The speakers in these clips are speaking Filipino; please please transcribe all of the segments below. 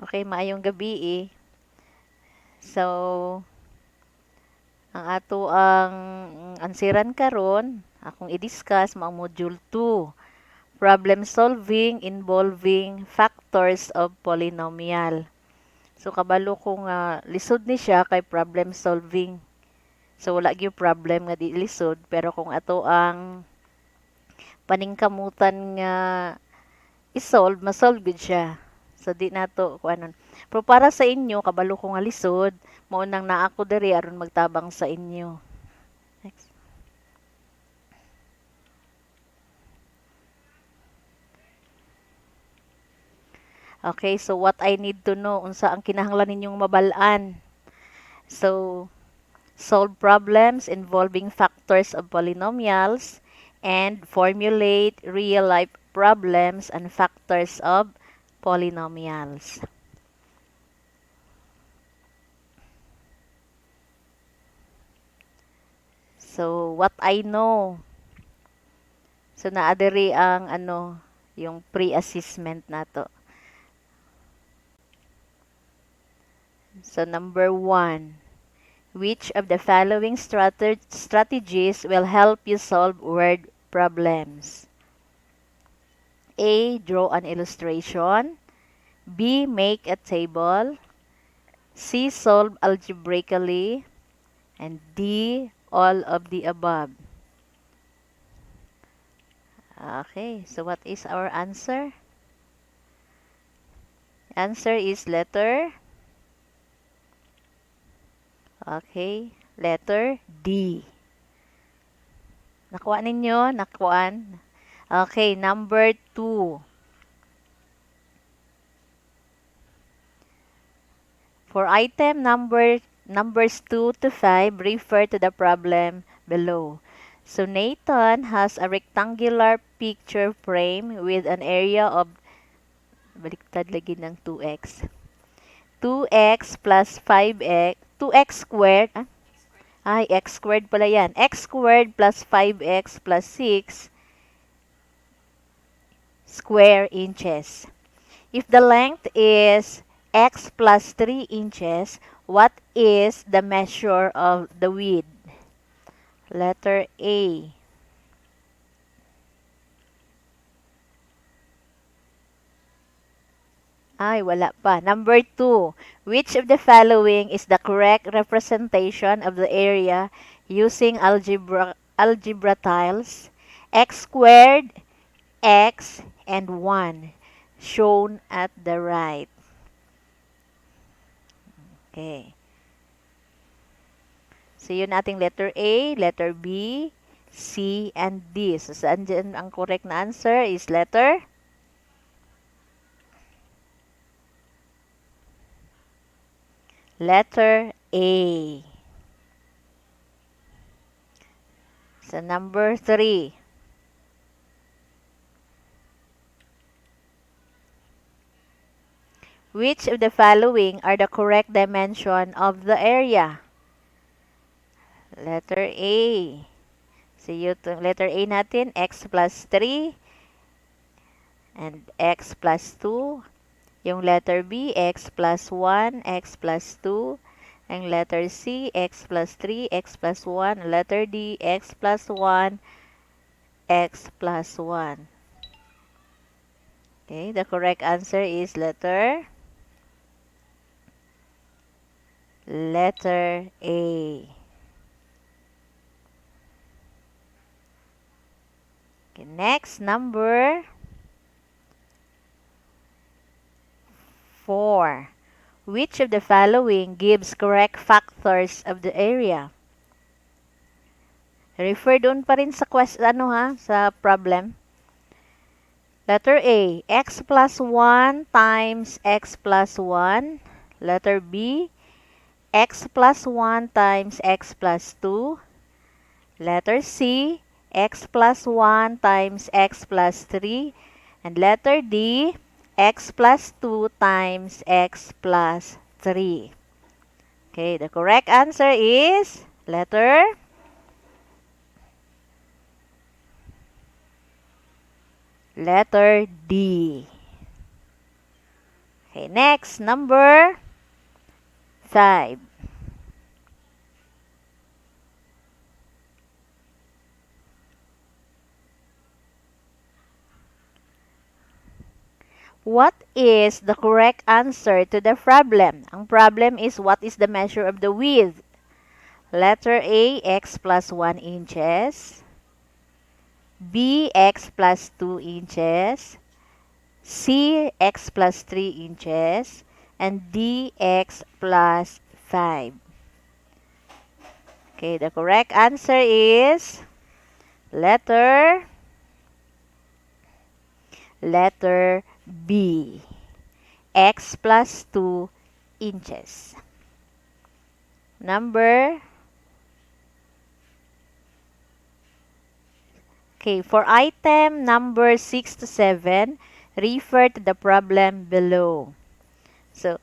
Okay, maayong gabi eh. So, ang ato ang ansiran karon, akong i-discuss mao module 2, problem solving involving factors of polynomial. So kabalo ko nga lisod ni siya kay problem solving. So wala gyud problem nga di lisod, pero kung ato ang paningkamutan nga i-solve, ma-solve gid siya. So di nato kuanon. Pero para sa inyo kabalo ko nga lisod, mao nang naa ako diri aron magtabang sa inyo. Next. Okay, so what I need to know, unsa ang kinahanglan ninyong mabal-an. So, solve problems involving factors of polynomials and formulate real-life problems and factors of polynomials. So, what I know. So, naadiri ang yung pre-assessment nato. So, number 1. Which of the following strategies will help you solve word problems? A. Draw an illustration. B. Make a table. C. Solve algebraically. And D. All of the above. Okay, so what is our answer? Answer is letter. Okay, letter D. Nakuha ninyo? Nakuhaan? Okay, number 2. For item numbers 2 to 5, refer to the problem below. So Nathan has a rectangular picture frame with an area of, baliktad lagi ng 2x. 2x plus 5x, 2x squared, x squared pala yan. X squared plus 5x plus 6 square inches. If the length is x plus 3 inches, what is the measure of the width? Letter A. Ay, wala pa. Number 2. Which of the following is the correct representation of the area using algebra tiles? X squared, x, and 1, shown at the right. Okay. So, yun ating letter A, letter B, C, and D. So, saan dyan ang correct na answer is letter A. So, number 3. Which of the following are the correct dimension of the area? Letter A. So, yung letter A natin, x plus 3 and x plus 2. Yung letter B, x plus 1, x plus 2. Ang letter C, x plus 3, x plus 1. Letter D, x plus 1, x plus 1. Okay, the correct answer is letter A. Okay, next, number 4. Which of the following gives correct factors of the area? Refer doon pa rin sa sa problem. Letter A, x plus 1 times x plus 1. Letter B, x plus 1 times x plus 2. Letter C, x plus 1 times x plus 3. And letter D, x plus 2 times x plus 3. Okay, the correct answer is letter D. Okay, next, number 5. What is the correct answer to the problem? Ang problem is what is the measure of the width? Letter A, x plus 1 inches. B, x plus 2 inches. C, x plus 3 inches. And D, x plus 5. Okay, the correct answer is letter B, x plus 2 inches. For item number 6 to 7, refer to the problem below. So,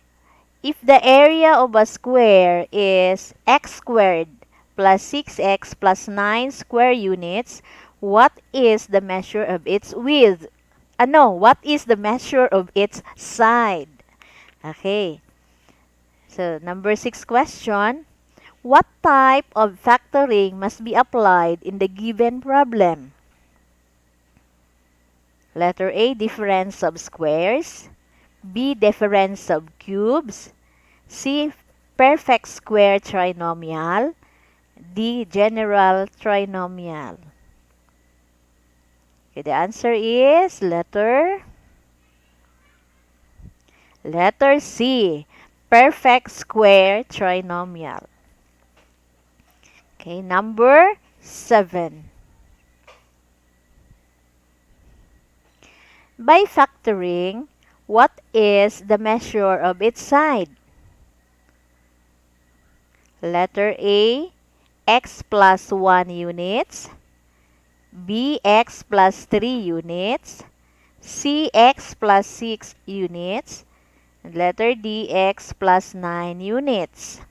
if the area of a square is x squared plus 6x plus 9 square units, what is the measure of its width? What is the measure of its side? Okay. So, number 6 question. What type of factoring must be applied in the given problem? Letter A, difference of squares. B, difference of cubes. C, perfect square trinomial. D, general trinomial. Okay, the answer is letter C, perfect square trinomial. Okay, number 7. By factoring, what is the measure of its side? Letter A, x plus 1 units. B, x plus 3 units. C, x plus 6 units. And letter D, x plus 9 units.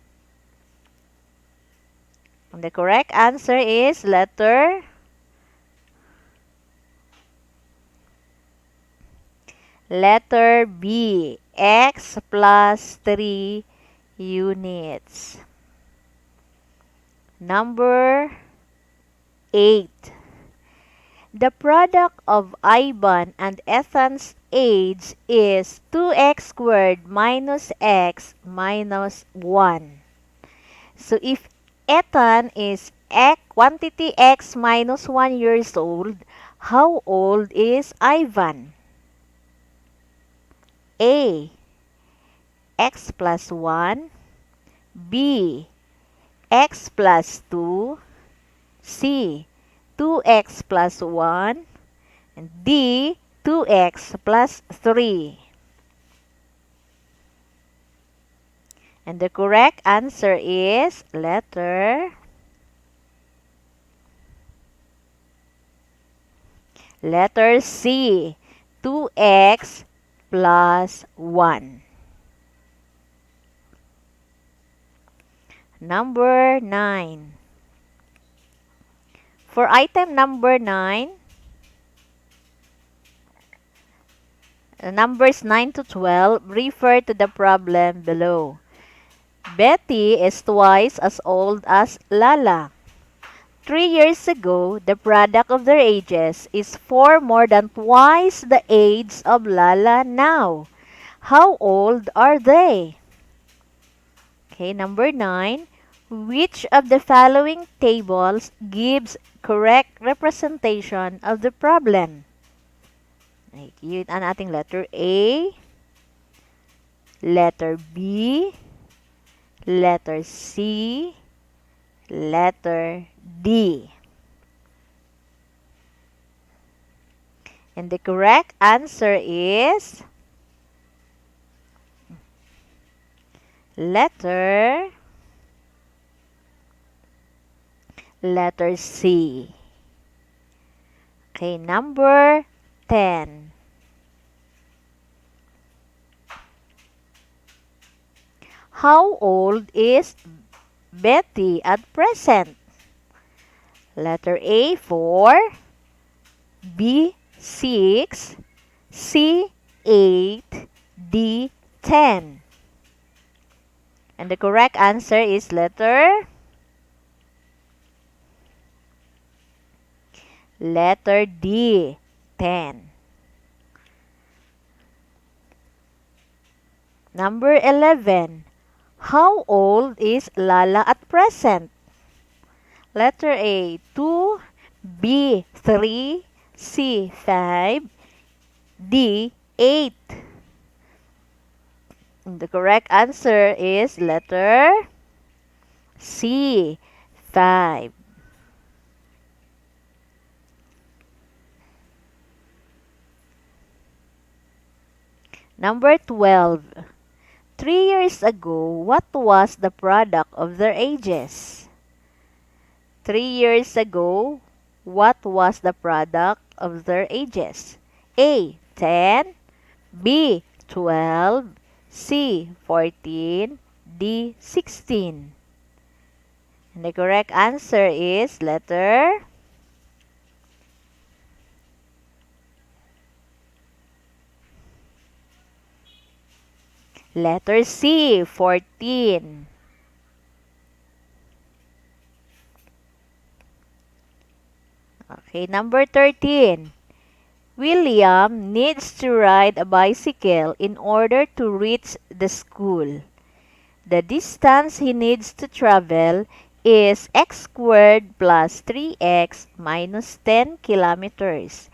And the correct answer is letter B, x plus 3 units. Number 8. The product of Ivan and Ethan's age is 2x squared minus x minus 1. So if Ethan is quantity x minus 1 years old, how old is Ivan? A, x plus 1. B, x plus 2. C, 2x plus 1. And D, 2x plus 3. And the correct answer is letter C, 2x plus 1. Number 9. For item number 9, numbers 9 to 12, refer to the problem below. Betty is twice as old as Lala. 3 years ago, the product of their ages is 4 more than twice the age of Lala now. How old are they? Okay, number 9. Which of the following tables gives correct representation of the problem? Yun ang ating letter A, letter B, letter C, letter D. And the correct answer is letter C. Okay, number 10. How old is Betty at present? Letter A, 4. B, 6. C, 8. D, 10. And the correct answer is letter D, 10. Number 11. How old is Lala at present? Letter A, 2, B, 3, C, 5, D, 8. And the correct answer is letter C, 5. Number 12. 3 years ago, what was the product of their ages? 3 years ago, what was the product of their ages? A, 10, B, 12, C, 14, D, 16. And the correct answer is letter C, 14. Okay, number 13. William needs to ride a bicycle in order to reach the school. The distance he needs to travel is x squared plus 3x minus 10 kilometers.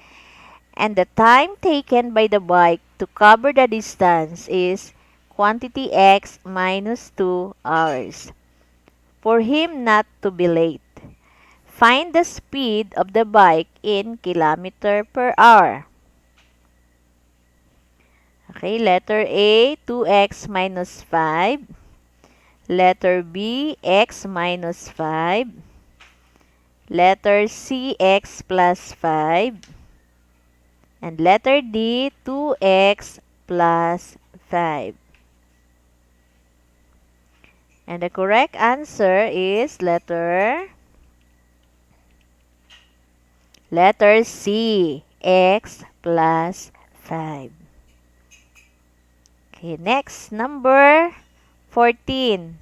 And the time taken by the bike to cover the distance is quantity x minus 2 hours. For him not to be late, find the speed of the bike in kilometer per hour. Okay, letter A, 2x minus 5. Letter B, x minus 5. Letter C, x plus 5. And letter D, 2x plus 5. And the correct answer is letter C, x plus 5. Okay, next, number 14.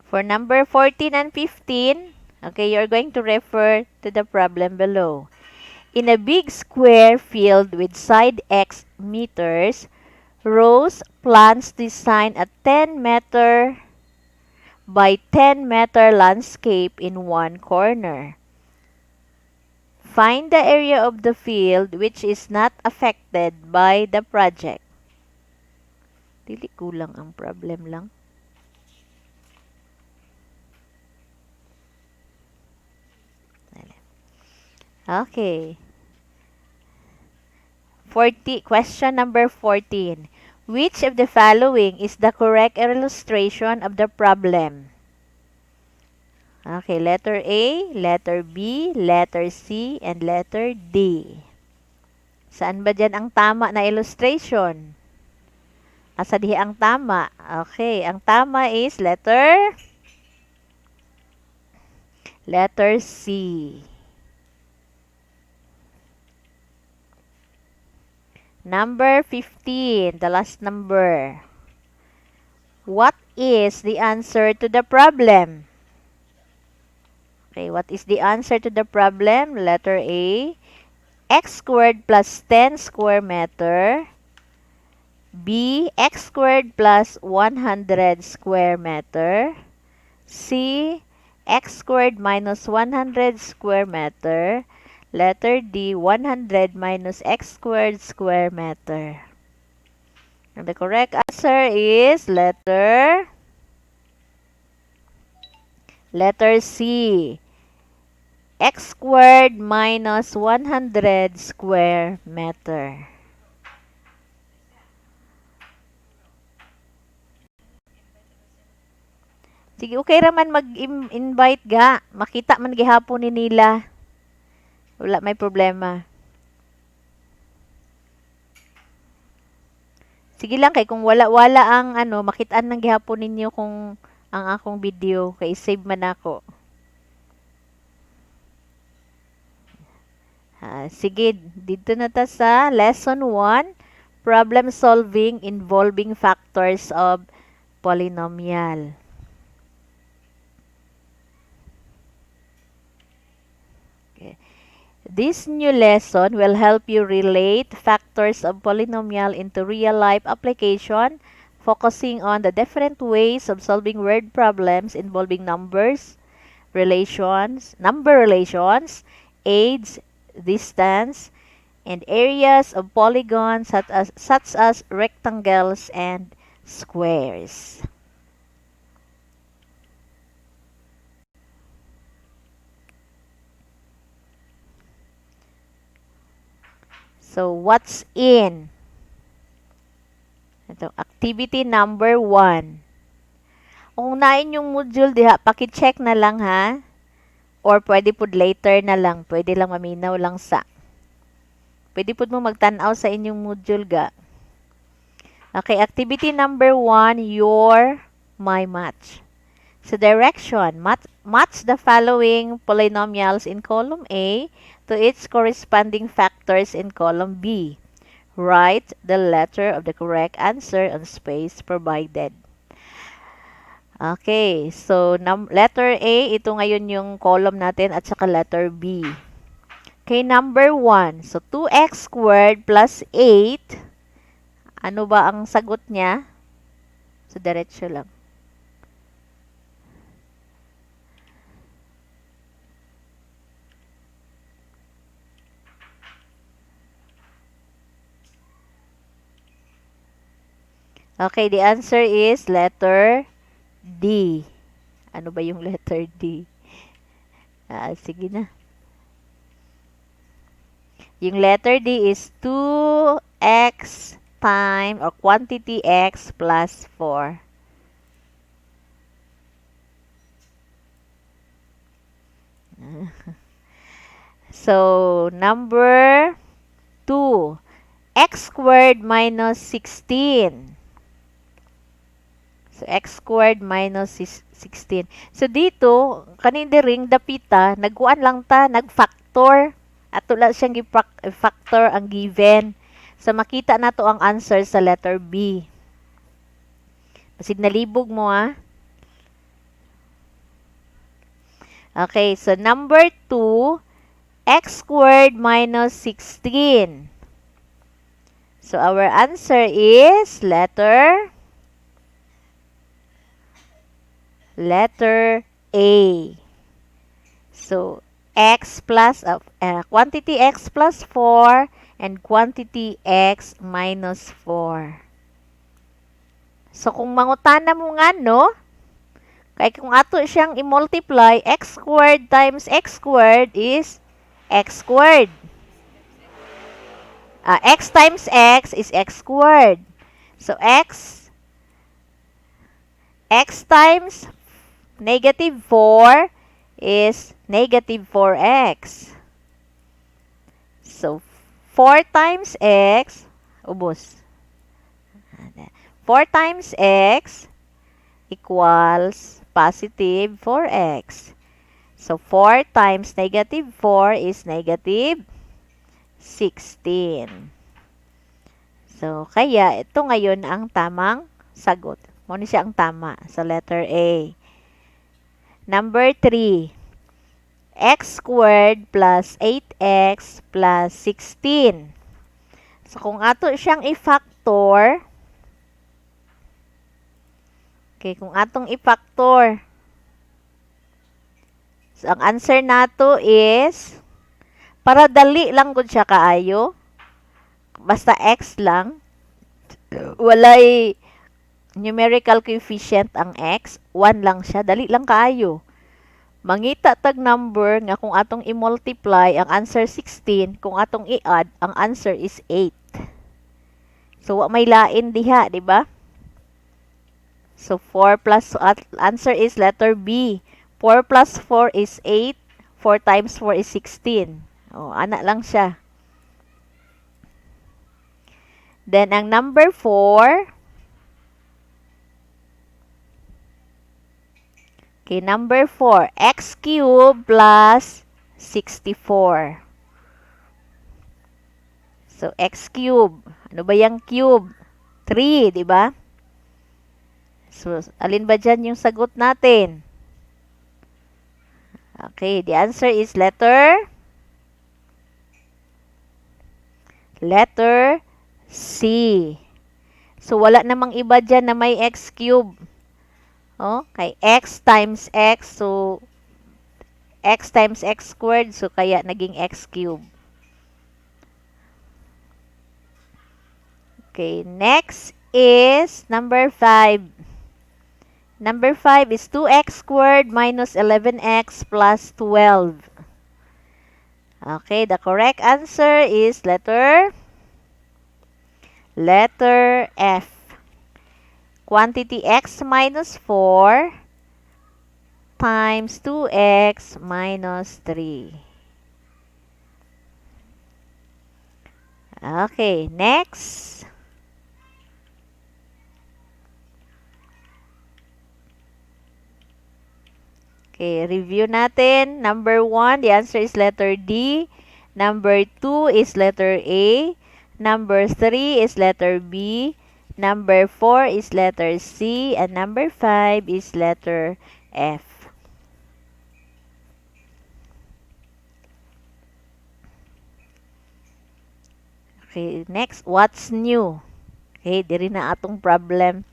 For number 14 and 15, okay, you're going to refer to the problem below. In a big square field with side x meters, Rose plans to design a 10-meter by 10-meter landscape in one corner. Find the area of the field which is not affected by the project. Dili kulang ang problem lang. Okay. Question number 14. Which of the following is the correct illustration of the problem? Okay, letter A, letter B, letter C, and letter D. Saan ba dyan ang tama na illustration? Asa dihi ang tama? Okay, ang tama is letter C. Number 15, the last number. What is the answer to the problem? Okay, what is the answer to the problem? Letter A, x squared plus 10 square meter. B, x squared plus 100 square meter. C, x squared minus 100 square meter. Letter D, 100 minus x squared square meter. And the correct answer is letter C, x squared minus 100 square meter. Sige, okay raman mag-invite ga. Makita man gihapon ni nila. Wala may problema. Sige lang kay kung wala ang makitaan nang gihapon ninyo kung ang akong video kay save man ako. Sige, dito na ta sa lesson 1, problem solving involving factors of polynomial. Okay. This new lesson will help you relate factors of polynomial into real-life application, focusing on the different ways of solving word problems involving numbers, number relations, age, distance, and areas of polygons such as rectangles and squares. So, what's in? Ito, activity number 1. Kung nain yung module diha, paki-check na lang ha. Or pwede pud later na lang. Pwede lang maminaw lang sa. Pwede pud mo magtanaw sa inyong module ga. Okay, activity number 1, your my match. So direction, match the following polynomials in column A to its corresponding factors in column B. Write the letter of the correct answer on space provided. Okay, so letter A, ito ngayon yung column natin at saka letter B. Okay, number 1. So 2x squared plus 8. Ano ba ang sagot niya? So diretso lang. Okay, the answer is letter D. Ano ba yung letter D? Sige na. Yung letter D is 2x times or quantity x plus 4. So, number 2. X squared minus 16. So, x squared minus 16. So, dito, kanina ring dapita, nagkuan lang ta, nagfactor. At wala siyang factor ang given. So, makita na to ang answer sa letter B. Pasig nalibog mo Okay, so number 2, x squared minus 16. So, our answer is letter A. So, x plus quantity x plus 4 and quantity x minus 4. So, kung mangutana mo nga, no? Kaya kung ato siyang i-multiply, x squared times x squared is x squared. X times x is x squared. So, x times negative 4 is negative 4x. So, 4 times x, ubos. 4 times x equals positive 4x. So, 4 times negative 4 is negative 16. So, kaya ito ngayon ang tamang sagot. Muna siya ang tama sa letter A. Number 3. X squared plus 8x plus 16. So, kung ato siyang i-factor, kung atong i-factor, so, ang answer nato is, para dali lang gud siya kaayo, basta x lang, walay numerical coefficient ang x, 1 lang siya, dali lang kaayo. Mangita tag number nga kung atong i-multiply ang answer 16, kung atong i-add ang answer is 8. So wa may lain diha, di ba? So 4 plus answer is letter B. 4 plus 4 is 8. 4 times 4 is 16. Ana lang siya. Then ang number 4, number 4, x cubed plus 64. So, x cube. Ano ba yung cube? 3, di ba? So, alin ba dyan yung sagot natin? Okay, the answer is letter C. So, wala namang iba dyan na may x cube. Oh, kay x times x. So, x times x squared. So, kaya naging x cube. Okay, next is number 5. Number 5 is 2x squared minus 11x plus 12. Okay, the correct answer is letter F. Quantity x minus 4 times 2x minus 3. Okay, next. Okay, review natin. Number 1, the answer is letter D. Number 2 is letter A. Number 3 is letter B. Number 4 is letter C. And number 5 is letter F. Okay, next. What's new? Okay, diri na atong problem.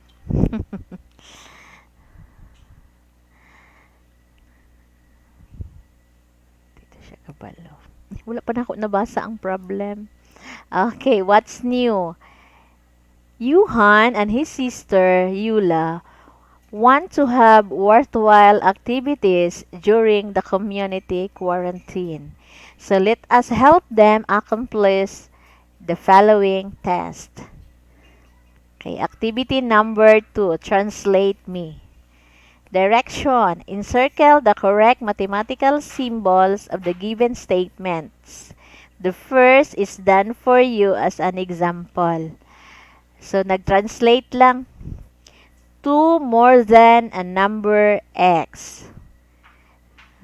Dito siya kabalo. Wala pa na ako nabasa ang problem. Okay, what's new? Yuhan and his sister, Yula, want to have worthwhile activities during the community quarantine. So let us help them accomplish the following test. Okay, activity number 2, translate me. Direction, encircle the correct mathematical symbols of the given statements. The first is done for you as an example. So, nag-translate lang. 2 more than a number x.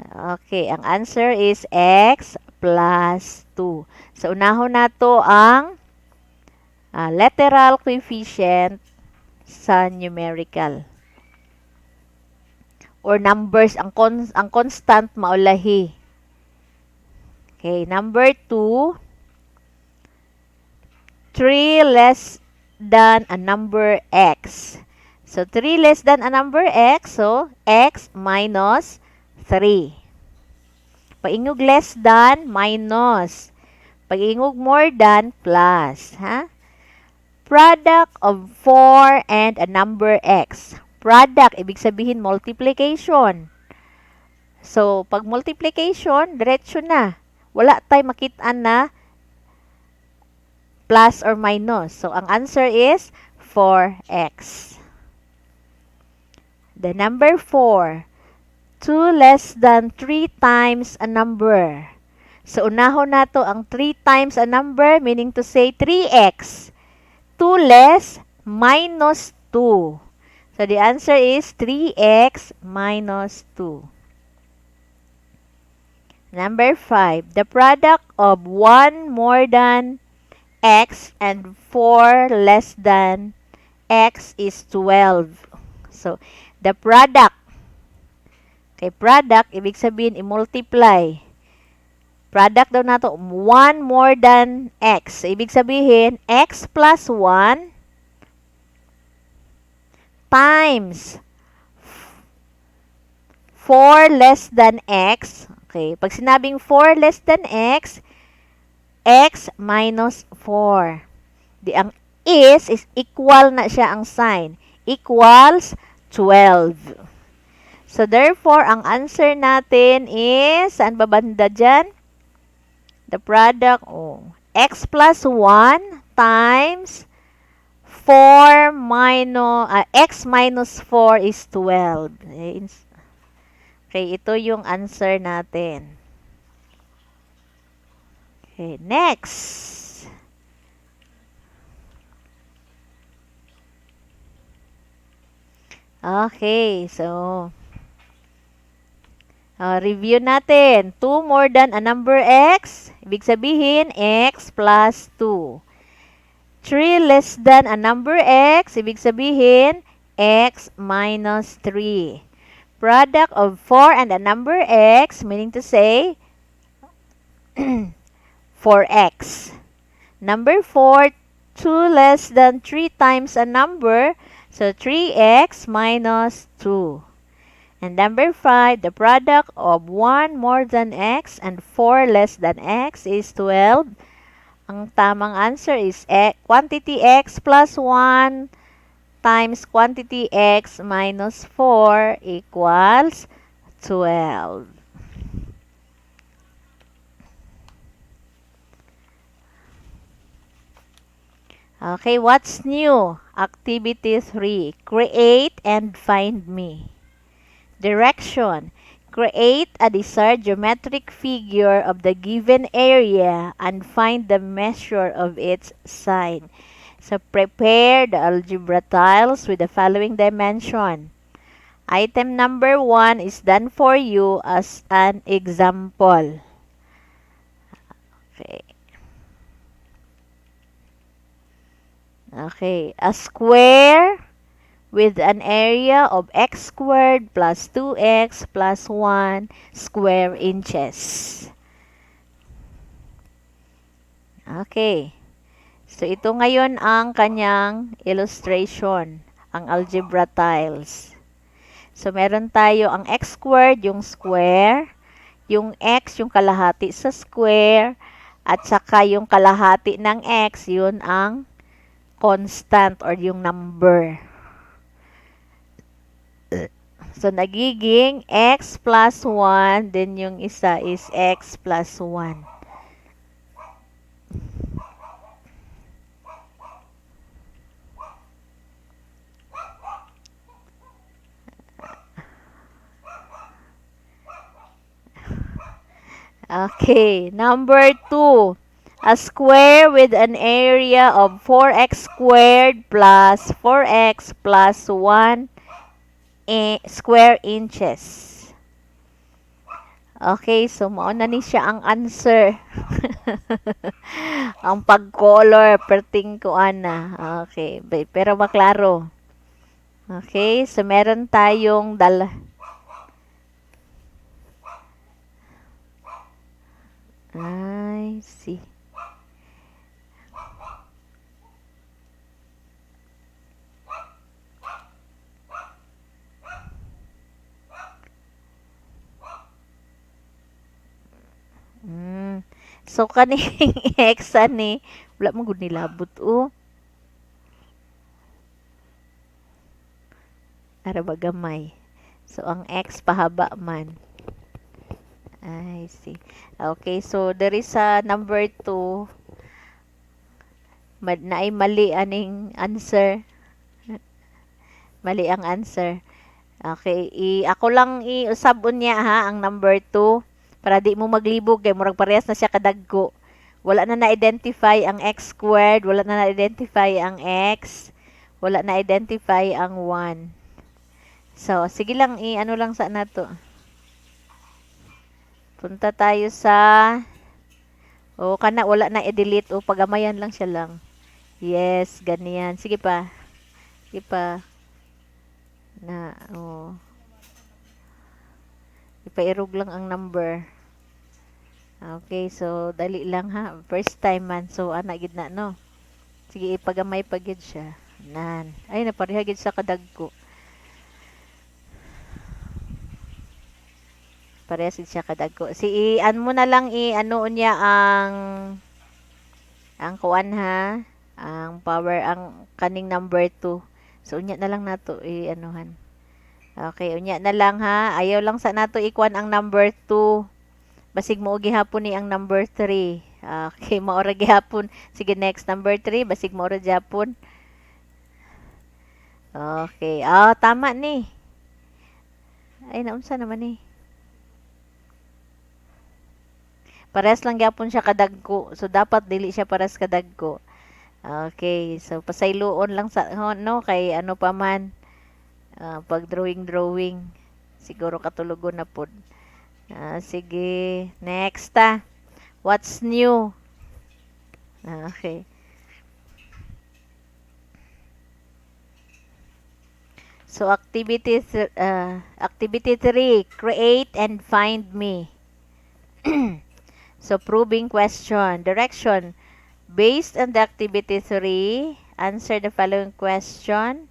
Okay, ang answer is x plus 2. So, unahon nato ang literal coefficient sa numerical. Or numbers, ang constant maulahi. Okay, number 2, 3 less than a number x. So, 3 less than a number x, so x minus 3. Paingog less than, minus. Pag-ingog more than, plus. Ha? Product of 4 and a number x. Product, ibig sabihin multiplication. So, pag multiplication, diretso na. Wala tayo makitaan na plus or minus. So, ang answer is 4x. The number 4, 2 less than 3 times a number. So, unahon nato ang 3 times a number, meaning to say 3x. 2 less minus 2. So, the answer is 3x minus 2. Number 5, the product of 1 more than x and 4 less than x is 12. So, the product. Okay, product, ibig sabihin, i-multiply. Product daw nato 1 more than x. So, ibig sabihin, x plus 1 times 4 less than x. Okay, pag sinabing 4 less than x minus 4. Di ang is equal na siya ang sign. Equals 12. So, therefore, ang answer natin is, saan ba banda dyan? The product, x plus 1 times 4 minus, x minus 4 is 12. Okay, ito yung answer natin. Okay, next. Okay, so, Review natin. 2 more than a number x. Ibig sabihin, x plus 2. 3 less than a number x. Ibig sabihin, x minus 3. Product of 4 and a number x, meaning to say, 4x. Number 4, 2 less than 3 times a number, so 3x minus 2. And number 5, the product of 1 more than x and 4 less than x is 12. Ang tamang answer is quantity x plus 1 times quantity x minus 4 equals 12. Okay, what's new? Activity 3. Create and find me. Direction. Create a desired geometric figure of the given area and find the measure of its side. So, prepare the algebra tiles with the following dimension. Item number 1 is done for you as an example. Okay. Okay, a square with an area of x squared plus 2x plus 1 square inches. Okay. So, ito ngayon ang kanyang illustration, ang algebra tiles. So, meron tayo ang x squared, yung square, yung x, yung kalahati sa square, at saka yung kalahati ng x, yun ang constant or yung number. So, nagiging x plus 1, then yung isa is x plus 1. Okay, number 2. A square with an area of 4x squared plus 4x plus 1 square inches. Okay, so mauna ni siya ang answer. Ang pag-color, perting ko ana. Okay, pero maklaro. Okay, so meron tayong I see. So, kaning x ani, wala mo gud nilabot o. Ara ba gamay. So, ang x pahaba man. I see. Okay, so there is a number 2. Naay mali aning answer. Mali ang answer. Okay, ako lang i-usab unya ha ang number 2 para di mo maglibog kay murag parehas na siya kadagko. Wala na na-identify ang x squared, wala na na-identify ang x, wala na-identify ang 1. So, sige lang ano lang sa nato. Punta tayo sa kana wala na i-delete o pagamayan lang siya lang. Yes, ganyan. Sige pa. Sige pa. Ipairog lang ang number. Okay, so dali lang ha. First time man. So, gid na, no? Sige, ipagamay pa gid siya. Nan. Ay, napareha gid sa kadagko. Parehas gid siya kadagko. Mo na lang ano niya ang kuan ha. Ang power, ang kaning number 2. So, unya na lang nato anuhan. Okay, unya na lang ha. Ayaw lang sa nato ikuan ang number 2. Basig mo gihapon ni ang number 3. Okay, maora gihapon. Sige, next number 3, basig maora gihapon. Okay. Tama ni. Ay, naunsa naman ni. Pares lang gihapon siya kadagko. So, dapat dili siya pares kadagko. Okay, so pasayloon lang sa no kay ano pa man. Pag drawing siguro katulugon na pod. Sige. Next, what's new? Okay. So, activity 3, create and find me. So, proving question. Direction. Based on the activity 3, answer the following question.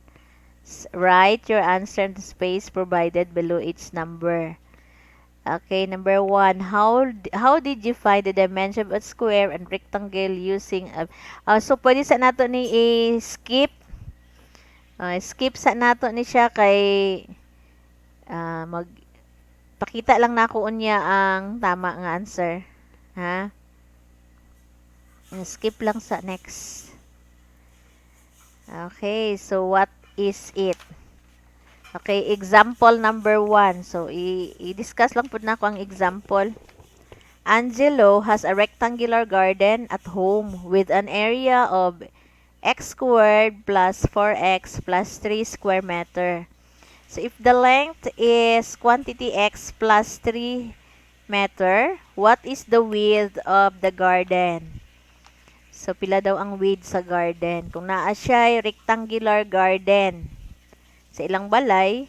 Write your answer in the space provided below each number. Okay, number 1. How did you find the dimension of a square and rectangle using so pwede sa nato ni skip. Skip sa nato ni siya kay magpakita lang nako unya ang tama nga answer. Ha? Skip lang sa next. Okay, so what is it? Okay, example number 1. So, i-discuss lang po na ako ang example. Angelo has a rectangular garden at home with an area of x squared plus 4x plus 3 square meter. So, if the length is quantity x plus 3 meter, what is the width of the garden? So, pila daw ang width sa garden? Kung naa siya rectangular garden, sa ilang balay,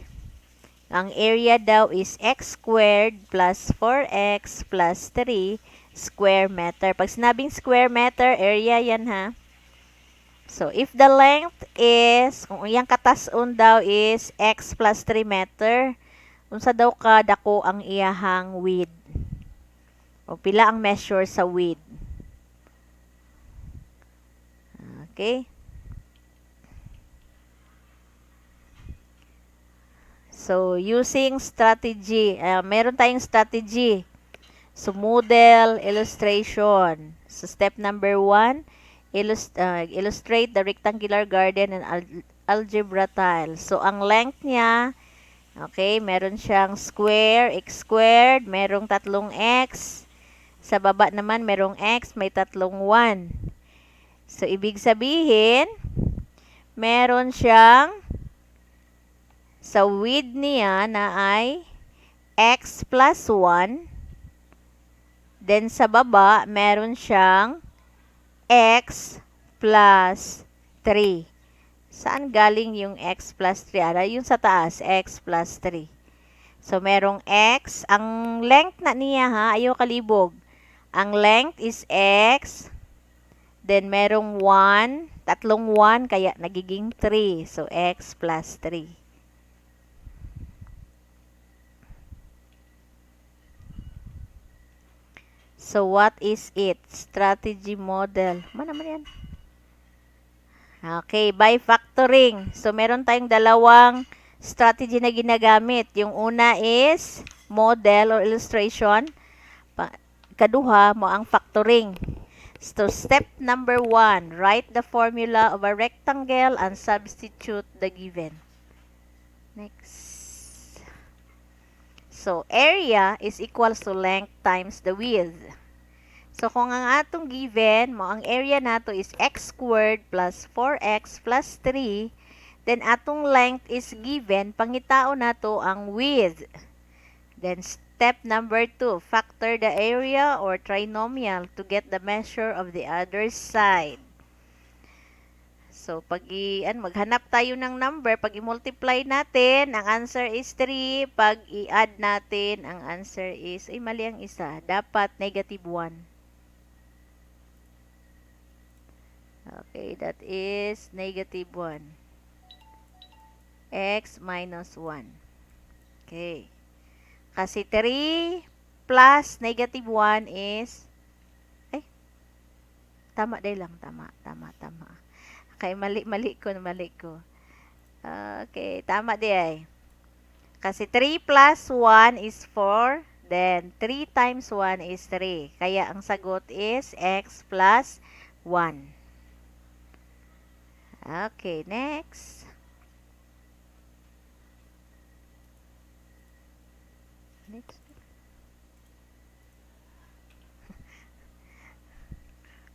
ang area daw is x squared plus 4x plus 3 square meter. Pag sinabing square meter, area yan ha. So, if the length is, kung iyang katason daw is x plus 3 meter, unsa daw ka dako ang iyahang width? O pila ang measure sa width? Okay? So, using strategy, meron tayong strategy. So, model, illustration. So, step number 1, illustrate the rectangular garden and algebra tile. So, ang length niya, okay, meron siyang square, x squared, merong tatlong x. Sa baba naman, merong x, may tatlong 1. So, ibig sabihin, meron siyang sa width niya na ay x plus 1. Then sa baba, meron siyang x plus 3. Saan galing yung x plus 3? Ara, yung sa taas, x plus 3. So, merong x. Ang length na niya ha, ayaw kalibog. Ang length is x. Then, merong 1. Tatlong 1, kaya nagiging 3. So, x plus 3. So, what is it? Strategy model. Ano naman yan? Okay, by factoring. So, meron tayong dalawang strategy na ginagamit. Yung una is model or illustration. Kaduha mo ang factoring. So, step number 1, write the formula of a rectangle and substitute the given. Next. So, area is equals to length times the width. So, kung ang atong given mo, ang area nato is x squared plus 4x plus 3, then atong length is given, pangitao nato ang width. Then, step number 2, factor the area or trinomial to get the measure of the other side. So, maghanap tayo ng number, pag i-multiply natin, ang answer is 3. Pag i-add natin, ang answer is, mali ang isa. Dapat negative 1. Okay, that is negative 1. X minus 1. Okay. Kasi 3 plus negative 1 is, tama day lang. Tama. Okay, mali ko. Okay, tama day. Kasi 3 plus 1 is 4. Then, 3 times 1 is 3. Kaya, ang sagot is x plus 1. Okay, next.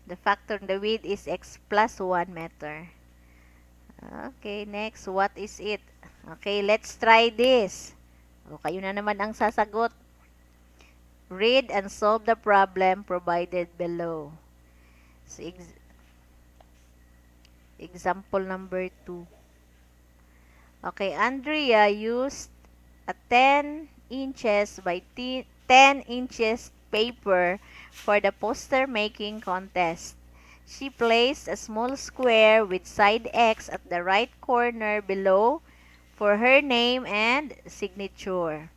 The factor in the width is x plus 1 meter. Okay, next. What is it? Okay, let's try this. O, kayo na naman ang sasagot. Read and solve the problem provided below. So, example number 2. Okay, Andrea used a 10 inches by 10 inches paper for the poster making contest. She placed a small square with side X at the right corner below for her name and signature.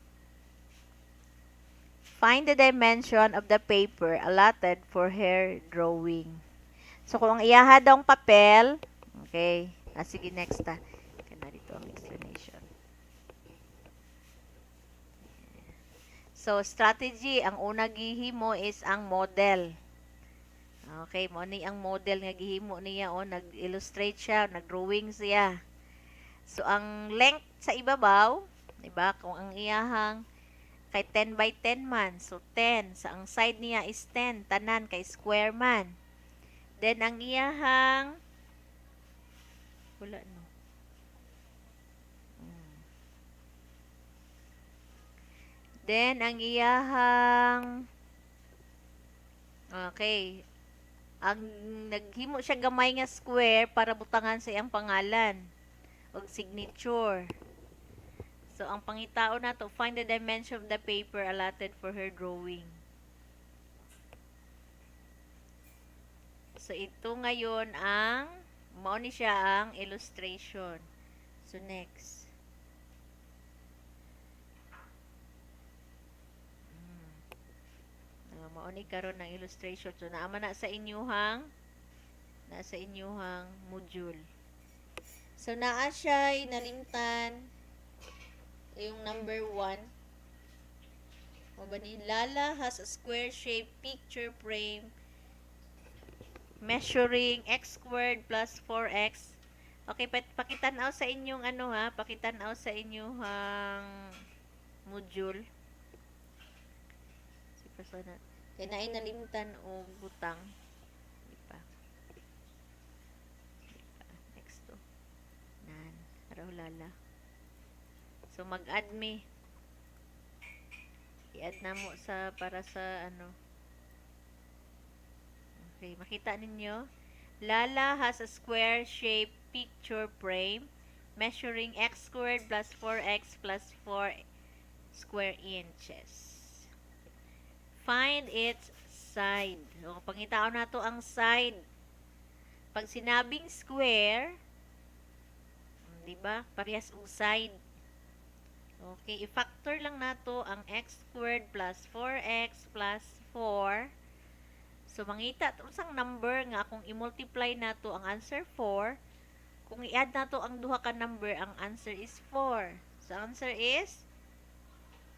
Find the dimension of the paper allotted for her drawing. So, kung ang iyaha daw ang papel, okay. Sige, next ta. Narito ang explanation. So, strategy, ang una gihimo is ang model. Okay, mo ni ang model nga gihimo niya, nag-illustrate siya, nag-drawing siya. So, ang length sa ibabaw, diba, kung ang iyahang kay 10 by 10 man, so 10. Sa ang side niya is 10, tanan kay square man. Then, ang iyahang, wala no. Then, ang iyahang, okay, ang naghimo siya gamay nga square para butangan sa iyang pangalan o signature. So, ang pangitao na to, find the dimension of the paper allotted for her drawing. So, ito ngayon ang, mao ni siya ang illustration. So, next. Mao ni karon ng illustration. So, naama na sa inyuhang, nasa inyuhang module. So, naa siya nalimtan yung number 1. O ba ni Lala has a square-shaped picture frame measuring x squared plus 4x. Okay, pakitanaw sa inyong pakitanaw sa inyong module. Si persona. Kaya nalimtan o butang. Diba? Next to. Nan. Araw Lala. So, mag-add me. I-add na mo para sa Okay, makita ninyo. Lala has a square-shaped picture frame measuring x squared plus 4x plus 4 square inches. Find its side. O, pangitaon na to ang side. Pag sinabing square, diba? Parehas og side. Okay, i-factor lang nato ang x squared plus 4x plus 4. So, mangita unsang number nga kung i-multiply nato ang answer 4, kung i-add nato ang duha ka number, ang answer is 4. So, answer is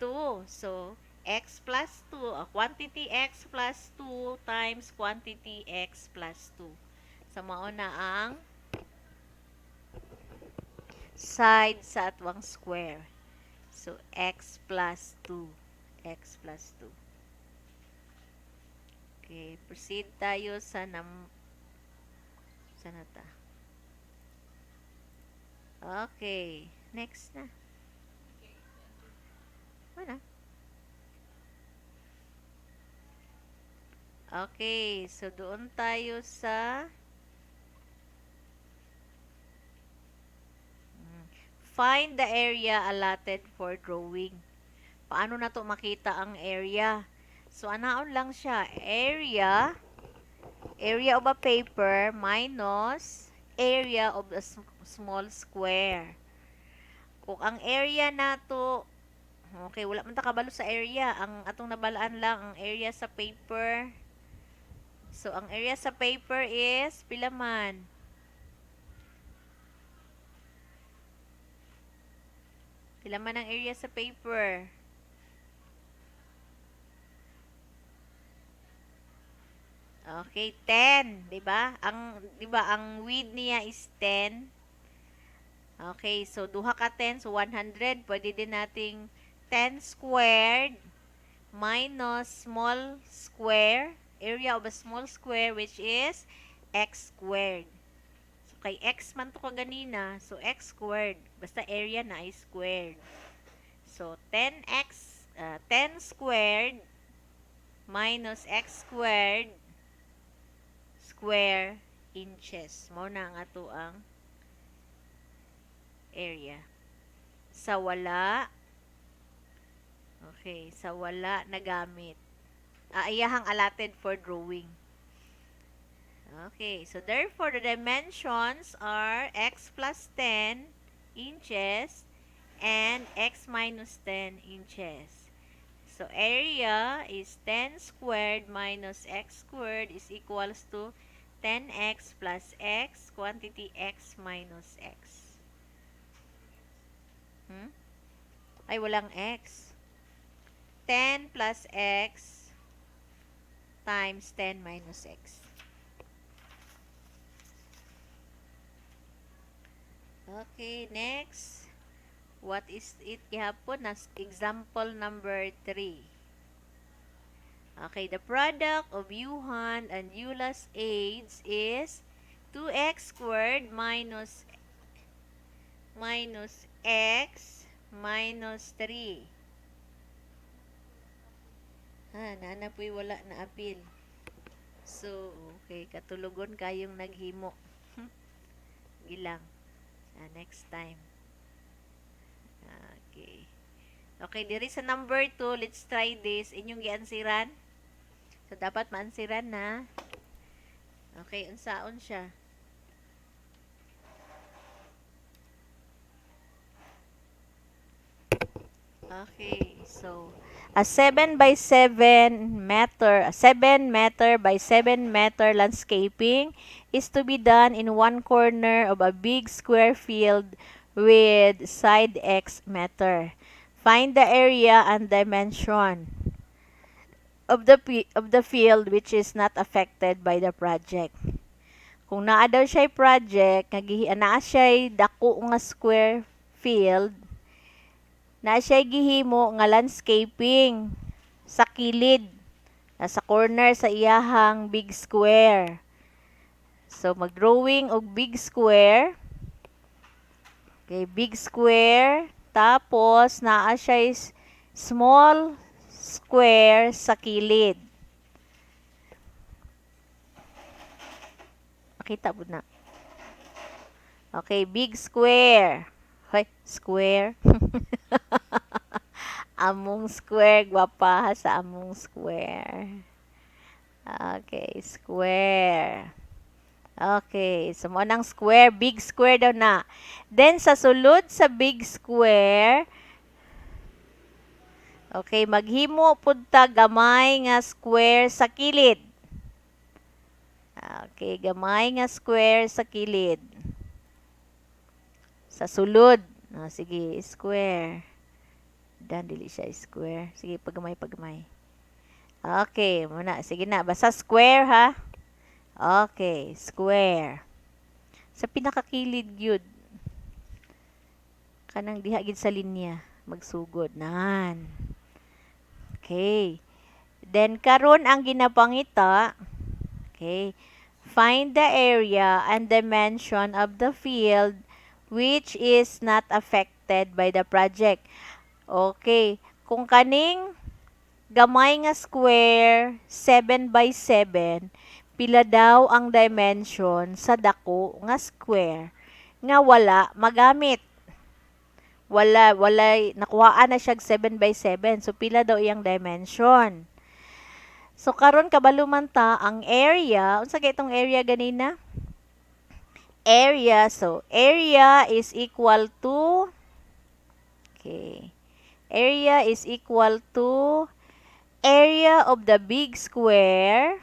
2. So, x plus 2, quantity x plus 2 times quantity x plus 2. So, mao na ang side sa atwang square. So, x plus 2. X plus 2. Okay, proceed tayo sa sana ta? Okay, next na. Wala. Okay, so doon tayo sa find the area allotted for drawing. Paano na to makita ang area? So, anaon lang siya. Area of a paper minus area of a small square. Kung ang area nato, okay, wala man ta kabalo sa area. Ang atong nabalaan lang ang area sa paper. So, ang area sa paper is pila man? Pila man ang area sa paper? Okay, 10, 'di ba? Di ba ang width niya is 10. Okay, so duha ka 10, so 100. Pwede din nating 10 squared minus small square, area of a small square which is x squared. So kay x man to kaganina, so x squared. Basta area na is squared. So 10 squared minus x squared square inches. Mao na ang ato ang area. Sa wala, okay, sa wala na gamit. Iyahang allotted for drawing. Okay, so therefore the dimensions are x plus 10 inches and x minus 10 inches. So area is 10 squared minus x squared is equals to 10x plus x, quantity x minus x. Ay, walang x. 10 plus x times 10 minus x. Okay, next. What is it gihapon? Example number 3. Okay, the product of Yuhan and Eula's age is 2x squared minus x minus 3. Nanapoy wala na apil. So, okay, katulugon kayong naghimo. Gilang. Next time. Okay. Okay, diri sa number 2, let's try this. Inyong giansiran. So, dapat maansiran na. Okay, unsaon siya? Okay, so, a 7 by 7 meter by 7 meter landscaping is to be done in one corner of a big square field with side x meter. Find the area and dimension of the field which is not affected by the project. Kung naa daw siya project, naa siya dako nga square field, na siya gihimo nga landscaping sa kilid, sa corner sa iyahang big square. So, mag-drawing og big square. Okay, big square. Tapos, naa siya small square sa kilid. Makita po na. Okay, big square. Hoy, square. Among square, gwapa sa among square. Okay, square. Okay, so mo nang square, big square daw na. Then sa sulod sa big square, okay, maghimo pud ta gamay nga square sa kilid. Okay, gamay nga square sa kilid. Sa sulod. Sige, square. Dan dili siya square. Sige, paggamay. Okay, muna. Sige na, basta square ha. Okay, square. Sa pinakakilid gyud. Kanang diha gid sa linya, magsugod nan. Okay. Then karon ang ginapangita, okay, find the area and dimension of the field which is not affected by the project. Okay, kung kaning gamay nga square 7 by 7, pila daw ang dimension sa dako nga square nga wala magamit. Wala nakuhaan na siya 7 by 7. So pila daw iyang dimension. So karon kabalo man ta ang area, unsa kay itong area ganina? Area, so area is equal to, okay, area is equal to area of the big square.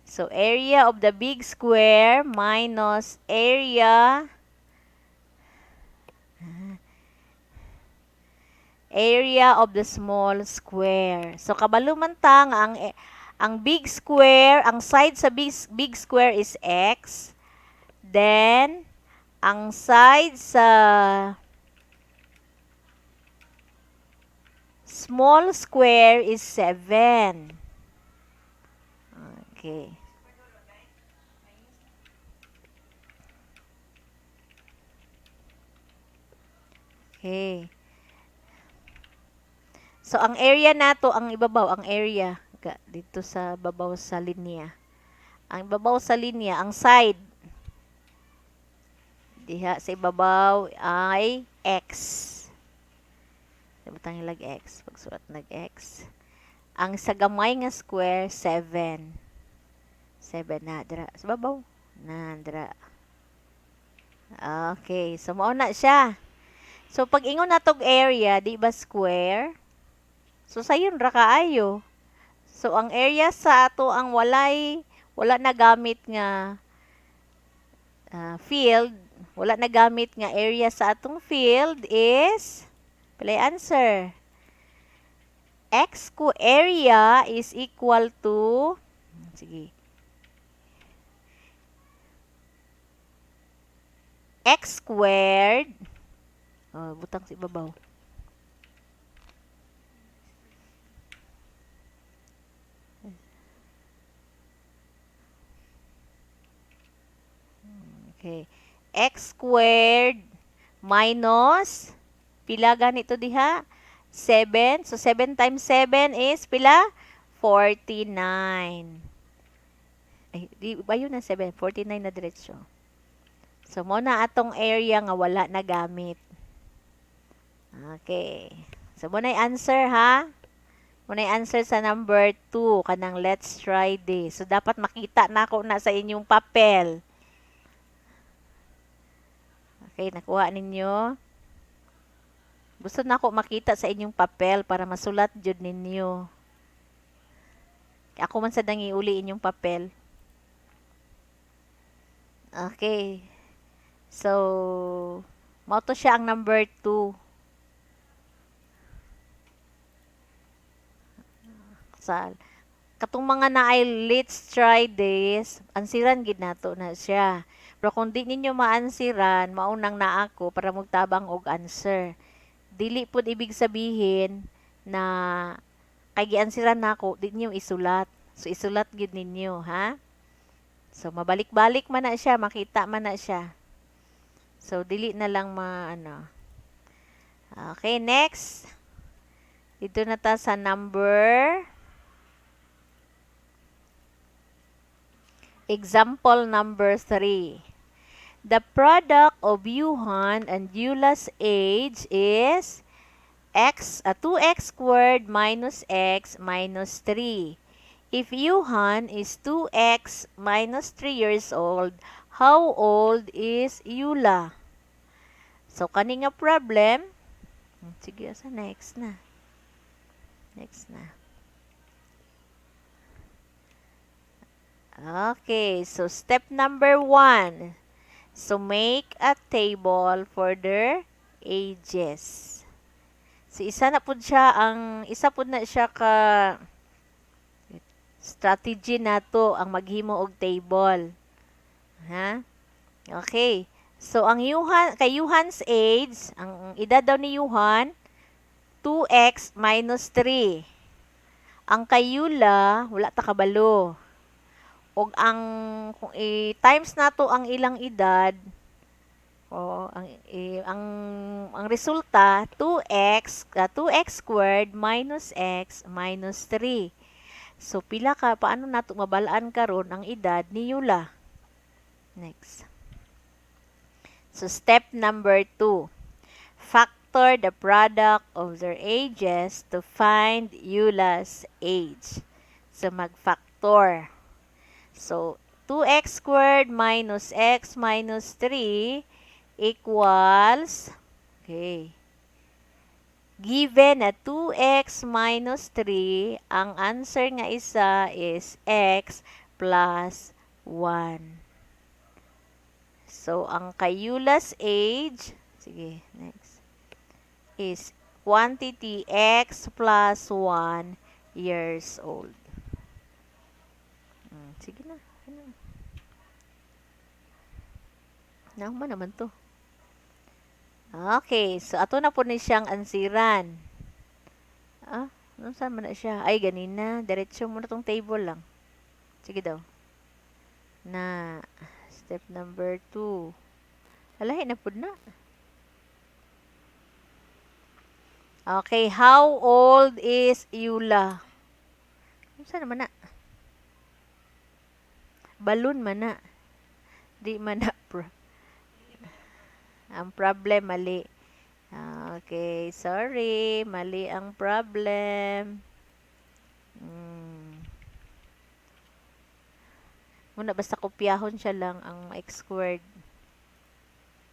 So, area of the big square minus area of the small square. So, kabalo man ta nga ang big square, ang side sa big square is x. Then, ang side sa small square is 7. Okay. Okay. So, ang area nato, ang ibabaw, ang area, dito sa babaw sa linya. Ang ibabaw sa linya, ang side, diha sa ibabaw ay x. Butang ilag x, pagsulat nag x. Ang sa gamay nga square, 7. 7 na, dira. Sa babaw. Na, dira. Okay, so mao na siya. So, pag ingon na tog area, di ba square? So, sayon ra kaayo. So, ang area sa ato ang wala na gamit nga field, wala na gamit nga area sa atong field is, play answer. X ko area is equal to, sige, x squared, butang sa ibabaw. Okay. X squared minus, pila ganito diha? 7. So, 7 times 7 is pila? 49. Ay, di ba yun na 7? 49 na diretsyo. So, muna atong area nga wala na gamit. Okay. So, muna yung answer ha. Muna yung answer sa number 2, kanang let's try this. So, dapat makita na ako na sa inyong papel. Okay, nakuha ninyo. Gusto na ako makita sa inyong papel para masulat jud ninyo. Ako man sa dangi uli inyong papel. Okay. So, mao to siya ang number 2. Sa katong mga naay let's try this, ansiran gid nato na siya. Pero kung di ninyo maansiran, maunang na ako para magtabang og answer. Dili pud ibig sabihin na kay giansiran nako, di niyo isulat. So isulat gid ninyo, ha? So mabalik-balik man na siya, makita man na siya. So dili na lang Okay, next. Dito na ta sa example number 3. The product of Yuhan and Eula's age is 2x squared minus x minus 3. If Yuhan is 2x minus 3 years old, how old is Eula? So, kani nga problem, sige, sa next na. Next na. Okay, so step number 1. So, make a table for their ages. So, isa pud na siya ka strategy nato ang maghimo og table. Ha? Okay. So, kay Yuhan's age, ang edad daw ni Yuhan, 2x minus 3. Ang kay Eula, wala ta kabalo. Og kung i-times nato ang ilang edad, ang resulta 2x squared minus x minus 3. So paano nato mabalaan karon ang edad ni Eula? Next. So step number 2. Factor the product of their ages to find Eula's age. So mag-factor. So, 2x squared minus x minus 3 equals, okay, given na 2x minus 3, ang answer nga isa is x plus 1. So, ang kay Eula's age, sige, next, is quantity x plus 1 years old. Sige na. Naman naman to. Okay. So, ato na po ni siyang ansiran. Saan man na siya? Ay, ganina. Diretso mo na tong table lang. Sige daw. Na, step number 2. Alahin na po na. Okay, how old is Eula? Saan naman na? Balloon man na. Di man na. Ang problem, mali. Okay, sorry. Mali ang problem. Muna basta kopyahon siya lang ang x squared.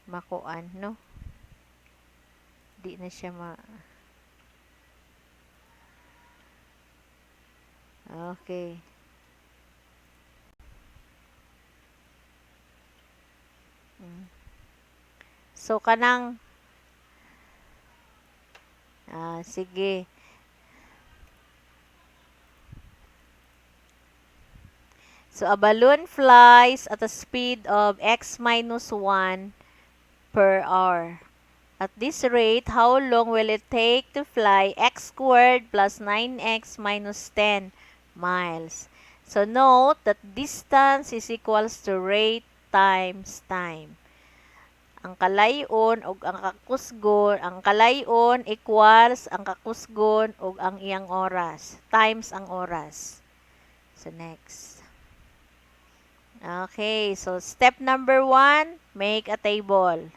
Makuan, no? Di na siya Okay. So, kanang sige. So, a balloon flies at a speed of x minus 1 per hour. At this rate, how long will it take to fly x squared plus 9x minus 10 miles? So, note that distance is equals to rate times time. Ang kalayon ug ang kakusgon, ang kalayon equals ang kakusgon ug ang iyang oras times ang oras. So, next. Okay, so step number 1, make a table.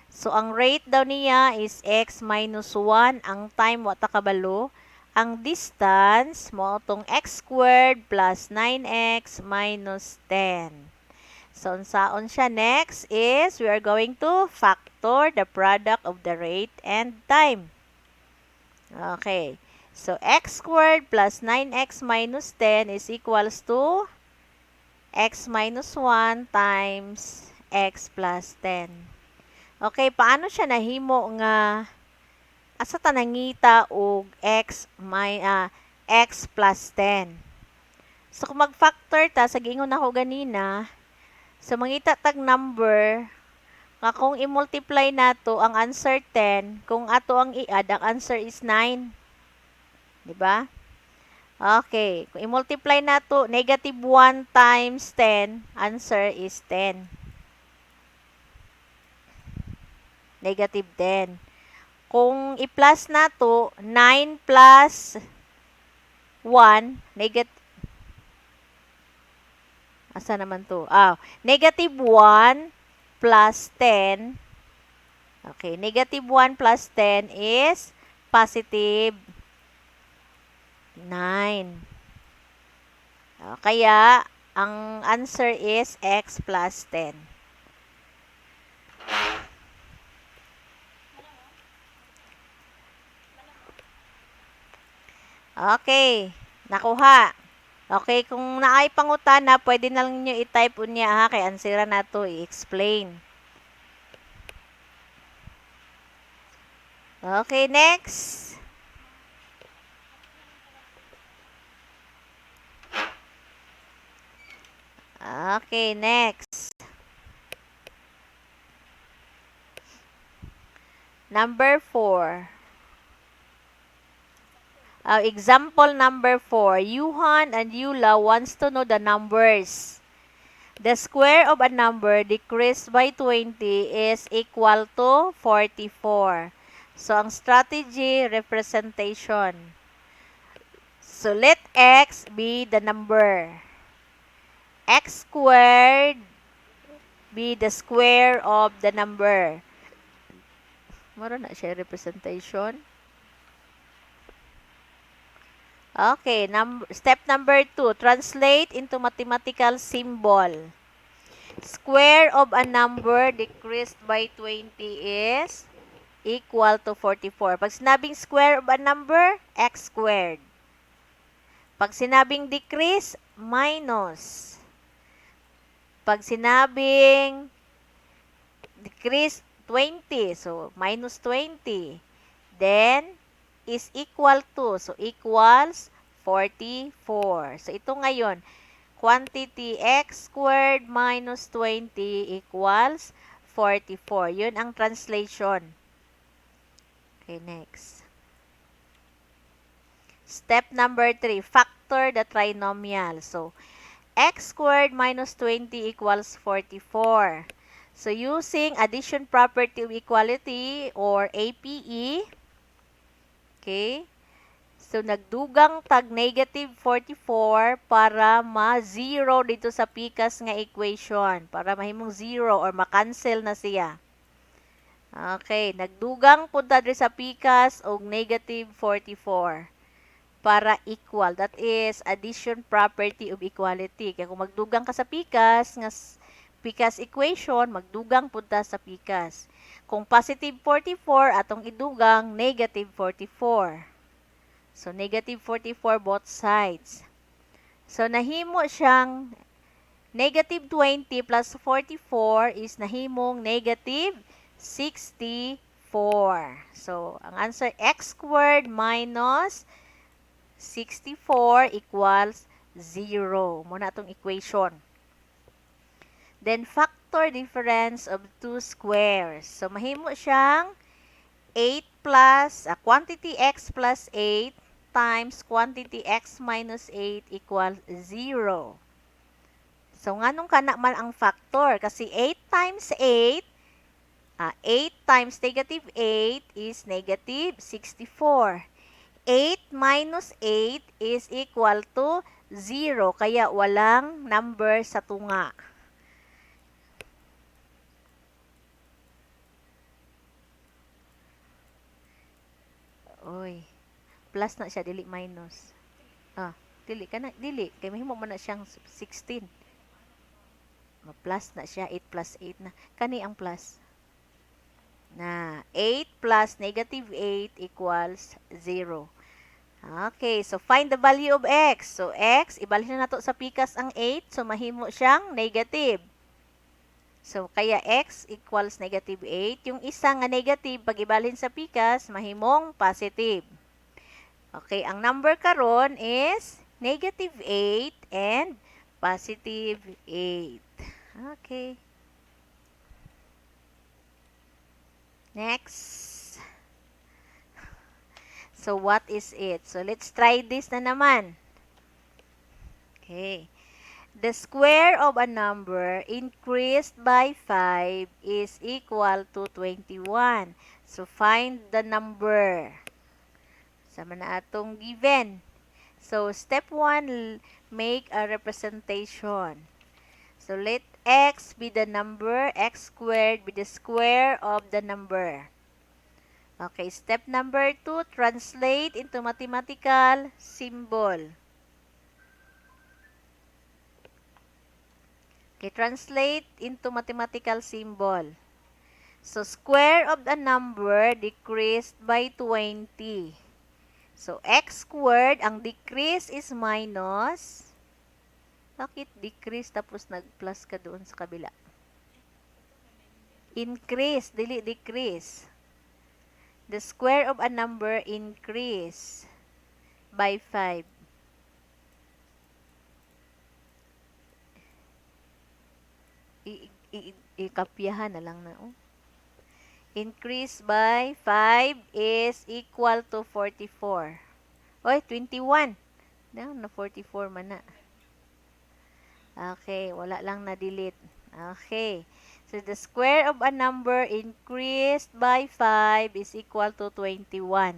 So, ang rate daw niya is x minus 1. Ang time, wata kabalo. Ang distance, mo itong x squared plus 9x minus 10. So, unsaon siya next is, we are going to factor the product of the rate and time. Okay. So, x squared plus 9x minus 10 is equals to x minus 1 times x plus 10. Okay, paano siya nahimo nga asa ta nangita og x plus 10? So, kung mag-factor ta, sa giingon ako ganina, so mangita tag number, nga kung i-multiply nato ang answer 10, kung ato ang i-add, ang answer is 9. Diba? Okay. Kung i-multiply nato, negative 1 times 10, answer is 10. Negative 10. Kung i-plus nato, 9 plus 1, asa naman to? Negative 1 plus 10. Okay, negative 1 plus 10 is positive 9. Kaya, ang answer is x plus 10. Okay, nakuha. Okay, kung naay pangutana, pwede na lang nyo i-type unya ha, kay answera na to i-explain. Okay, next. Okay, next. Number 4. Example number 4. Yuhan and Yula wants to know the numbers. The square of a number decreased by 20 is equal to 44. So, ang strategy, representation. So, let x be the number. X squared be the square of the number. Maro na siya representation. Okay, step number 2. Translate into mathematical symbol. Square of a number decreased by 20 is equal to 44. Pag sinabing square of a number, x squared. Pag sinabing decrease, minus. Pag sinabing decrease, 20. So, minus 20. Then, is equal to. So, equals 44. So, ito ngayon, quantity x squared minus 20 equals 44. Yun ang translation. Okay, next. Step number 3, factor the trinomial. So, x squared minus 20 equals 44. So, using addition property of equality or APE, Okay? So, nagdugang tag negative 44 para ma-zero dito sa pikas nga equation. Para mahimong 0 or ma-cancel na siya. Okay, nagdugang punta diri sa pikas og negative 44 para equal. That is addition property of equality. Kaya kung magdugang ka sa pikas, nga pikas equation, magdugang punta sa pikas. Kung positive 44, atong idugang negative 44. So, negative 44 both sides. So, nahimo siyang negative 20 plus 44 is nahimong negative 64. So, ang answer, x squared minus 64 equals 0. Muna itong equation. Then, factor difference of two squares. So, mahimo siyang 8 plus, quantity x plus 8 times quantity x minus 8 equals 0. So, nganong kana man ang factor? Kasi 8 times 8, 8 times negative 8 is negative 64. 8 minus 8 is equal to 0. Kaya walang number sa tunga. Oy. Plus na siya, dili minus. Dili ka na, dili. Kaya mahimo mo na siyang 16. Ma-plus na siya, 8 plus 8 na. Kani ang plus. Na 8 plus negative 8 equals 0. Okay, so find the value of x. So x, ibalhin na nato sa pikas ang 8. So mahimo siyang negative. So kaya x equals negative 8. Yung isa nga negative, pag ibalhin sa pikas, mahimong positive. Okay, ang number karon is negative 8 and positive 8. Okay. Next. So, what is it? So, let's try this na naman. Okay. The square of a number increased by 5 is equal to 21. So, find the number. Sama na atong given. So, step 1, make a representation. So, let x be the number, x squared be the square of the number. Okay, step number 2, translate into mathematical symbol. Okay, translate into mathematical symbol. So, square of the number decreased by 20. So, x squared, ang decrease is minus. Bakit decrease tapos nag-plus ka doon sa kabila? Increase, dili decrease. The square of a number increase by 5. Ikapyahan na lang na. Increase by 5 is equal to 44. Oy, 21. Down na 44 man na. Okay, wala lang na-delete. Okay. So, the square of a number increased by 5 is equal to 21.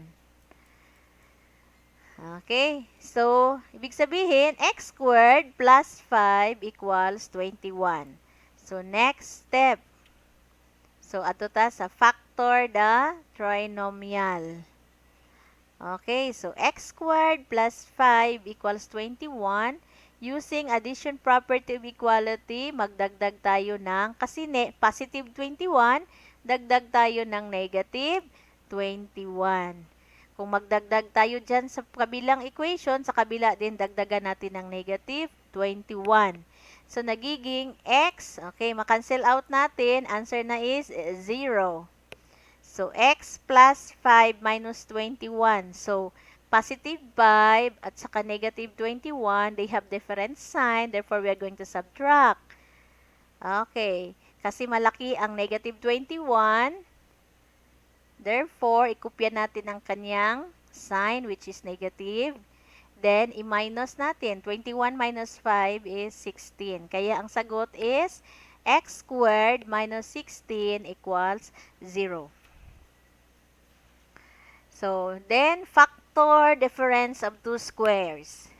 Okay. So, ibig sabihin, x squared plus 5 equals 21. So, next step. So, ato ta sa factor the trinomial. Okay, so x squared plus 5 equals 21. Using addition property of equality, magdagdag tayo ng, kasi positive 21, dagdag tayo ng negative 21. Kung magdagdag tayo dyan sa kabilang equation, sa kabila din dagdagan natin ng negative 21. So, nagiging x, okay, makancel out natin, answer na is 0. So, x plus 5 minus 21. So, positive 5 at saka negative 21, they have different sign, therefore we are going to subtract. Okay, kasi malaki ang negative 21, therefore, ikopya natin ang kanyang sign, which is negative. Then, i-minus natin. 21 minus 5 is 16. Kaya, ang sagot is x squared minus 16 equals 0. So, then factor difference of two squares.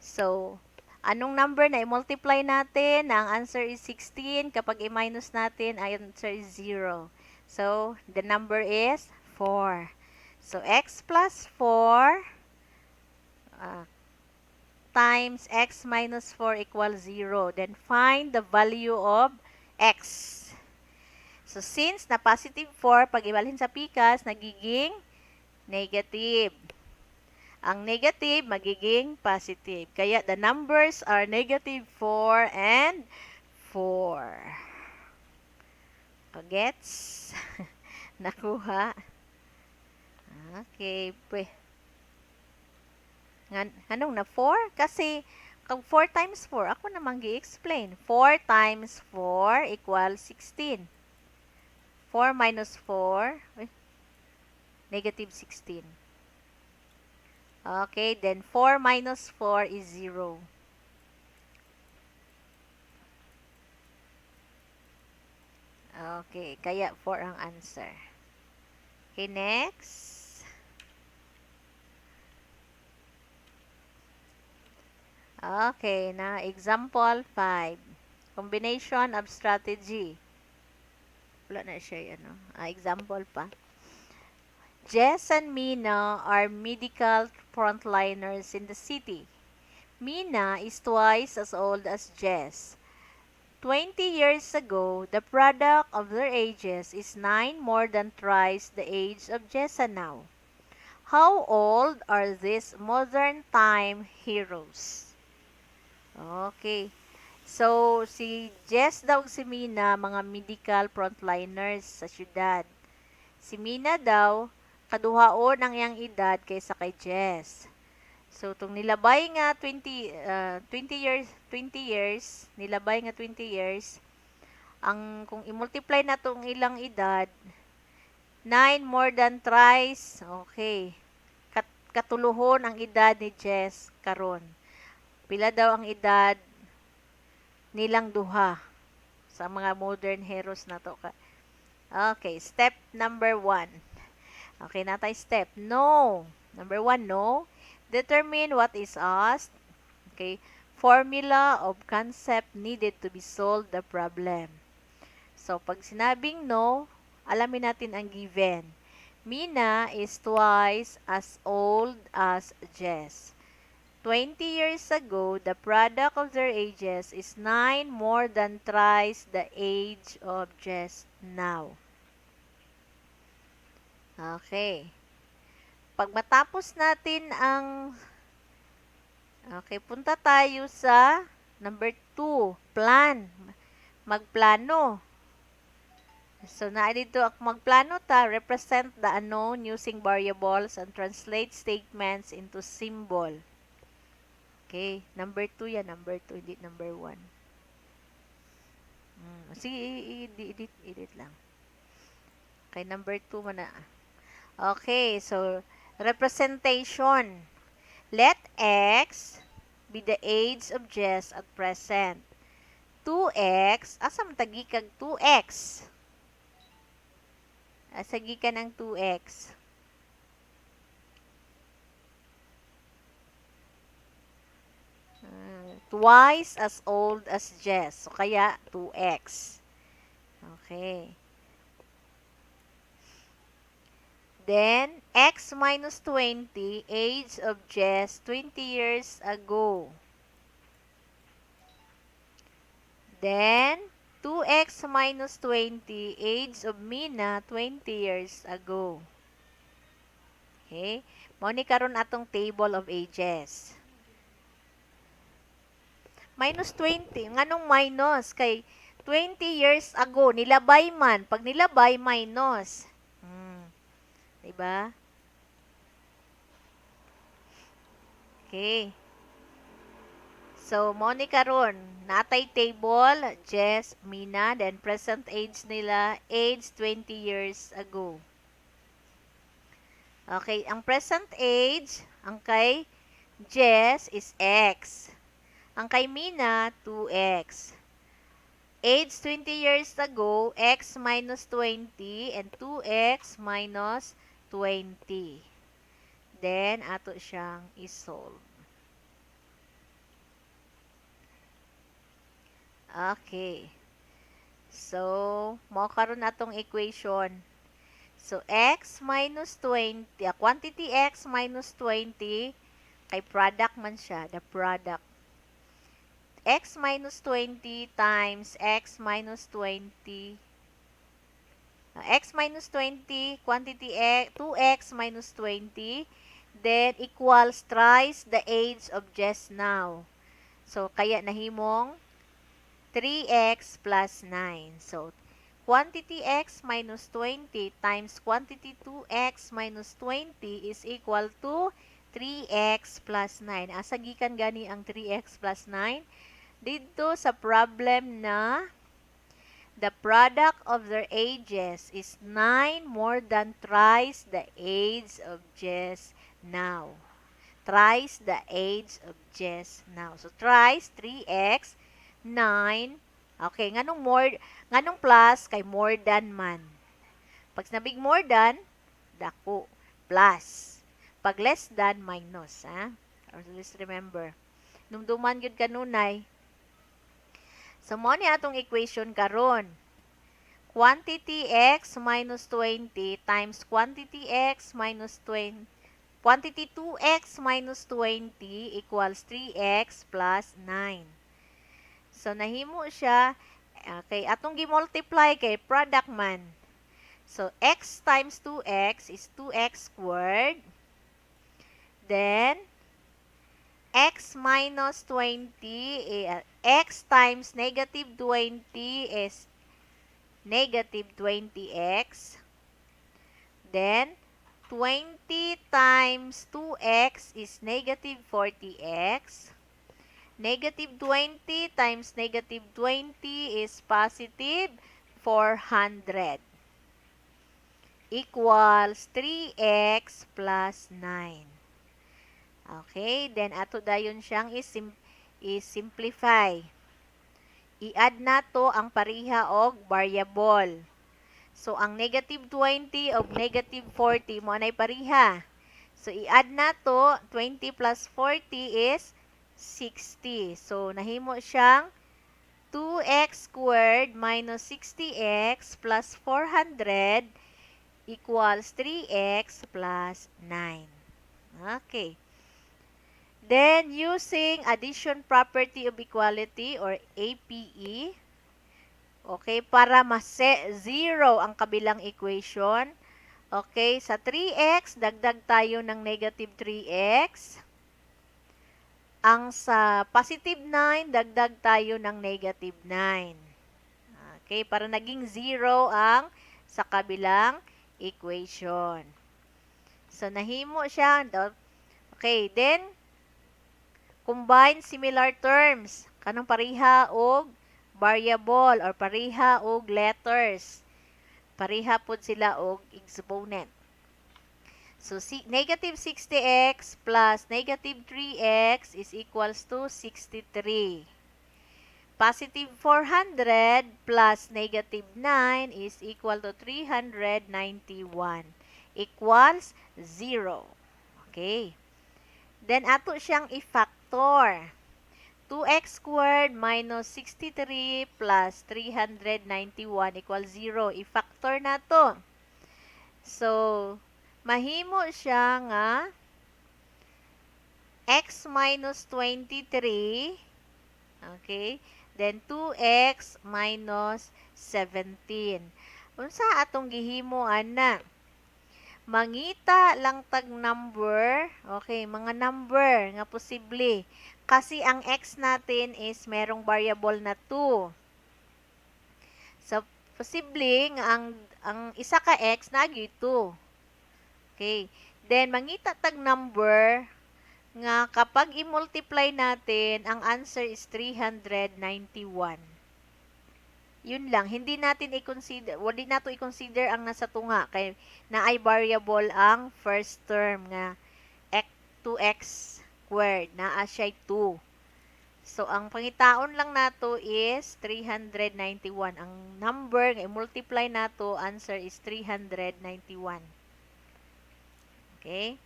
So, anong number na i-multiply natin? Ang answer is 16. Kapag i-minus natin, ang answer is 0. So, the number is 4. So, x plus 4 times x minus 4 equals 0. Then, find the value of x. So, since na positive 4, pag ibalhin sa pikas, nagiging negative. Ang negative, magiging positive. Kaya, the numbers are negative 4 and 4. O, gets? Nakuha? Okay. Anong na 4? Kasi, kung 4 times 4, ako namang gi-explain. 4 times 4 equals 16. 4 minus 4, negative 16. Okay, then 4 minus 4 is 0. Okay, kaya 4 ang answer. Okay, next. Okay, na example 5. Combination of strategy. Wala na siya, example pa. Jess and Mina are medical frontliners in the city. Mina is twice as old as Jess. 20 years ago, the product of their ages is 9 more than thrice the age of Jessa now. How old are these modern time heroes? Okay. So, si Jess daw si Mina, mga medical frontliners sa syudad. Si Mina daw, kaduhaon ang iyang edad kaysa kay Jess. So, itong nilabay nga 20 years, nilabay nga 20 years, kung i-multiply na itong ilang edad, 9 more than thrice, okay, katuluhon ang edad ni Jess karon. Pila daw ang edad nilang duha sa mga modern heroes na to. Okay, step number 1. Okay, natay step. No. Number 1, no. Determine what is asked. Okay. Formula of concept needed to be solved the problem. So, pag sinabing no, alamin natin ang given. Mina is twice as old as Jess. 20 years ago, the product of their ages is 9 more than thrice the age of Jess now. Okay. Pag matapos natin okay, punta tayo sa number 2, plan. Magplano. So, dito ako magplano represent the unknown using variables and translate statements into symbol. Okay, number 2 yan, number 2, hindi number 1. Sige, edit lang. Okay, number 2 mo na. Okay, so, representation. Let X be the age of Jess at present. 2X, asam tagi kag 2X? Asagi ka ng 2X. Twice as old as Jess. So, kaya 2X. Okay. Then, X minus 20, age of Jess 20 years ago. Then, 2X minus 20, age of Mina 20 years ago. Okay? Mao ni karon atong table of ages. Minus 20. Nganong minus? Kay 20 years ago, nilabay man. Pag nilabay, minus. Diba? Okay. So, mo ni karon, natay table, Jess, Mina, then present age nila, age 20 years ago. Okay, ang present age, ang kay Jess is X. Ang kay Mina, 2X. Age 20 years ago, X minus 20 and 2X minus 20. Then, ato siyang isolve. Okay. So, mo karon atong equation. So, x minus 20, quantity x minus 20, kay product man siya, the product. X minus 20 times x minus 20, x minus 20, quantity x, 2x minus 20, then equals thrice the age of just now. So, kaya nahimong 3x plus 9. So, quantity x minus 20 times quantity 2x minus 20 is equal to 3x plus 9. Asa gikan gani ang 3x plus 9? Dito sa problem na the product of their ages is 9 more than thrice the age of just now. Thrice the age of just now. So, thrice, 3x, 9. Okay, nganong plus, kay more than man. Pag sinabing more than, dako, plus. Pag less than, minus. Ha? Or let's remember. Numduman yun kanunay. So, mo ni atong equation karon. Quantity x minus 20 times quantity x minus 20, quantity 2x minus 20 equals 3x plus 9. So, nahimo siya, okay, atong gi-multiply kay product man. So, x times 2x is 2x squared. Then, x minus 20, x times negative 20 is negative 20x. Then, 20 times 2x is negative 40x. Negative 20 times negative 20 is positive 400. Equals 3x plus 9. Okay, then ato dayon siyang i-simplify. I-add na to ang pariha og variable. So, ang negative 20 of negative 40 mo anay pariha. So, i-add na to, 20 plus 40 is 60. So, nahimo siyang 2x squared minus 60x plus 400 equals 3x plus 9. Okay. Then, using addition property of equality or APE, okay, para zero ang kabilang equation, okay, sa 3x, dagdag tayo ng negative 3x. Ang sa positive 9, dagdag tayo ng negative 9. Okay, para naging 0 ang sa kabilang equation. So, nahimo siya. Okay, then, combine similar terms. Kanang pariha og variable or pariha og letters. Pariha pod sila og exponent. So, negative 60x plus negative 3x is equals to 63. Positive 400 plus negative 9 is equal to 391. Equals 0. Okay. Then, ato siyang i-factor. 2x squared minus 63 plus 391 equals 0. I-factor na to. So, mahimo siya nga x minus 23, okay, then 2x minus 17. Unsa atong gihimo ana? Mangita lang tag number, okay, mga number nga posible. Kasi ang x natin is merong variable na 2. So, posible nga ang isa ka x na gyud 2. Okay. Then, mangita tag number nga kapag i-multiply natin, ang answer is 391. Yun lang, hindi natin i-consider, wali nato i-consider ang nasa tunga kay naay variable ang first term nga 2x squared, naa siya 2. So, ang pangitaon lang nato is 391. Ang number nga i-multiply nato, answer is 391. Okay?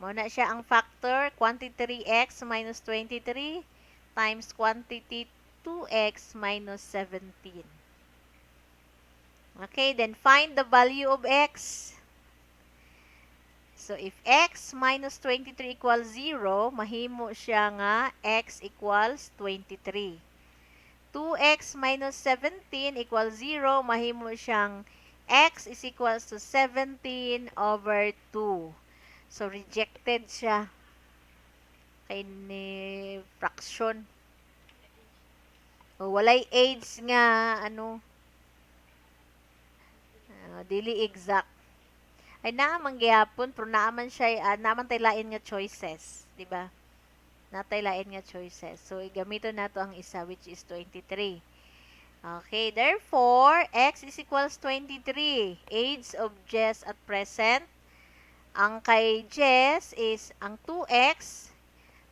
Muna siya ang factor, quantity 3x minus 23 times quantity 2x minus 17. Okay, then find the value of x. So, if x minus 23 equals 0, mahimo siya nga x equals 23. 2x minus 17 equals 0, mahimo siyang x is equals to 17 over 2. So, rejected siya. Kay ni fraction. O, walay age nga, dili exact. Ay, naaman gyapon, pero naaman siya, naaman tayo lain nga choices. Diba? Natay lain nga choices. So, igamiton nato ang isa, which is 23. Okay, therefore, x is equals 23. Age of Jess at present. Ang kay Jess is ang 2x.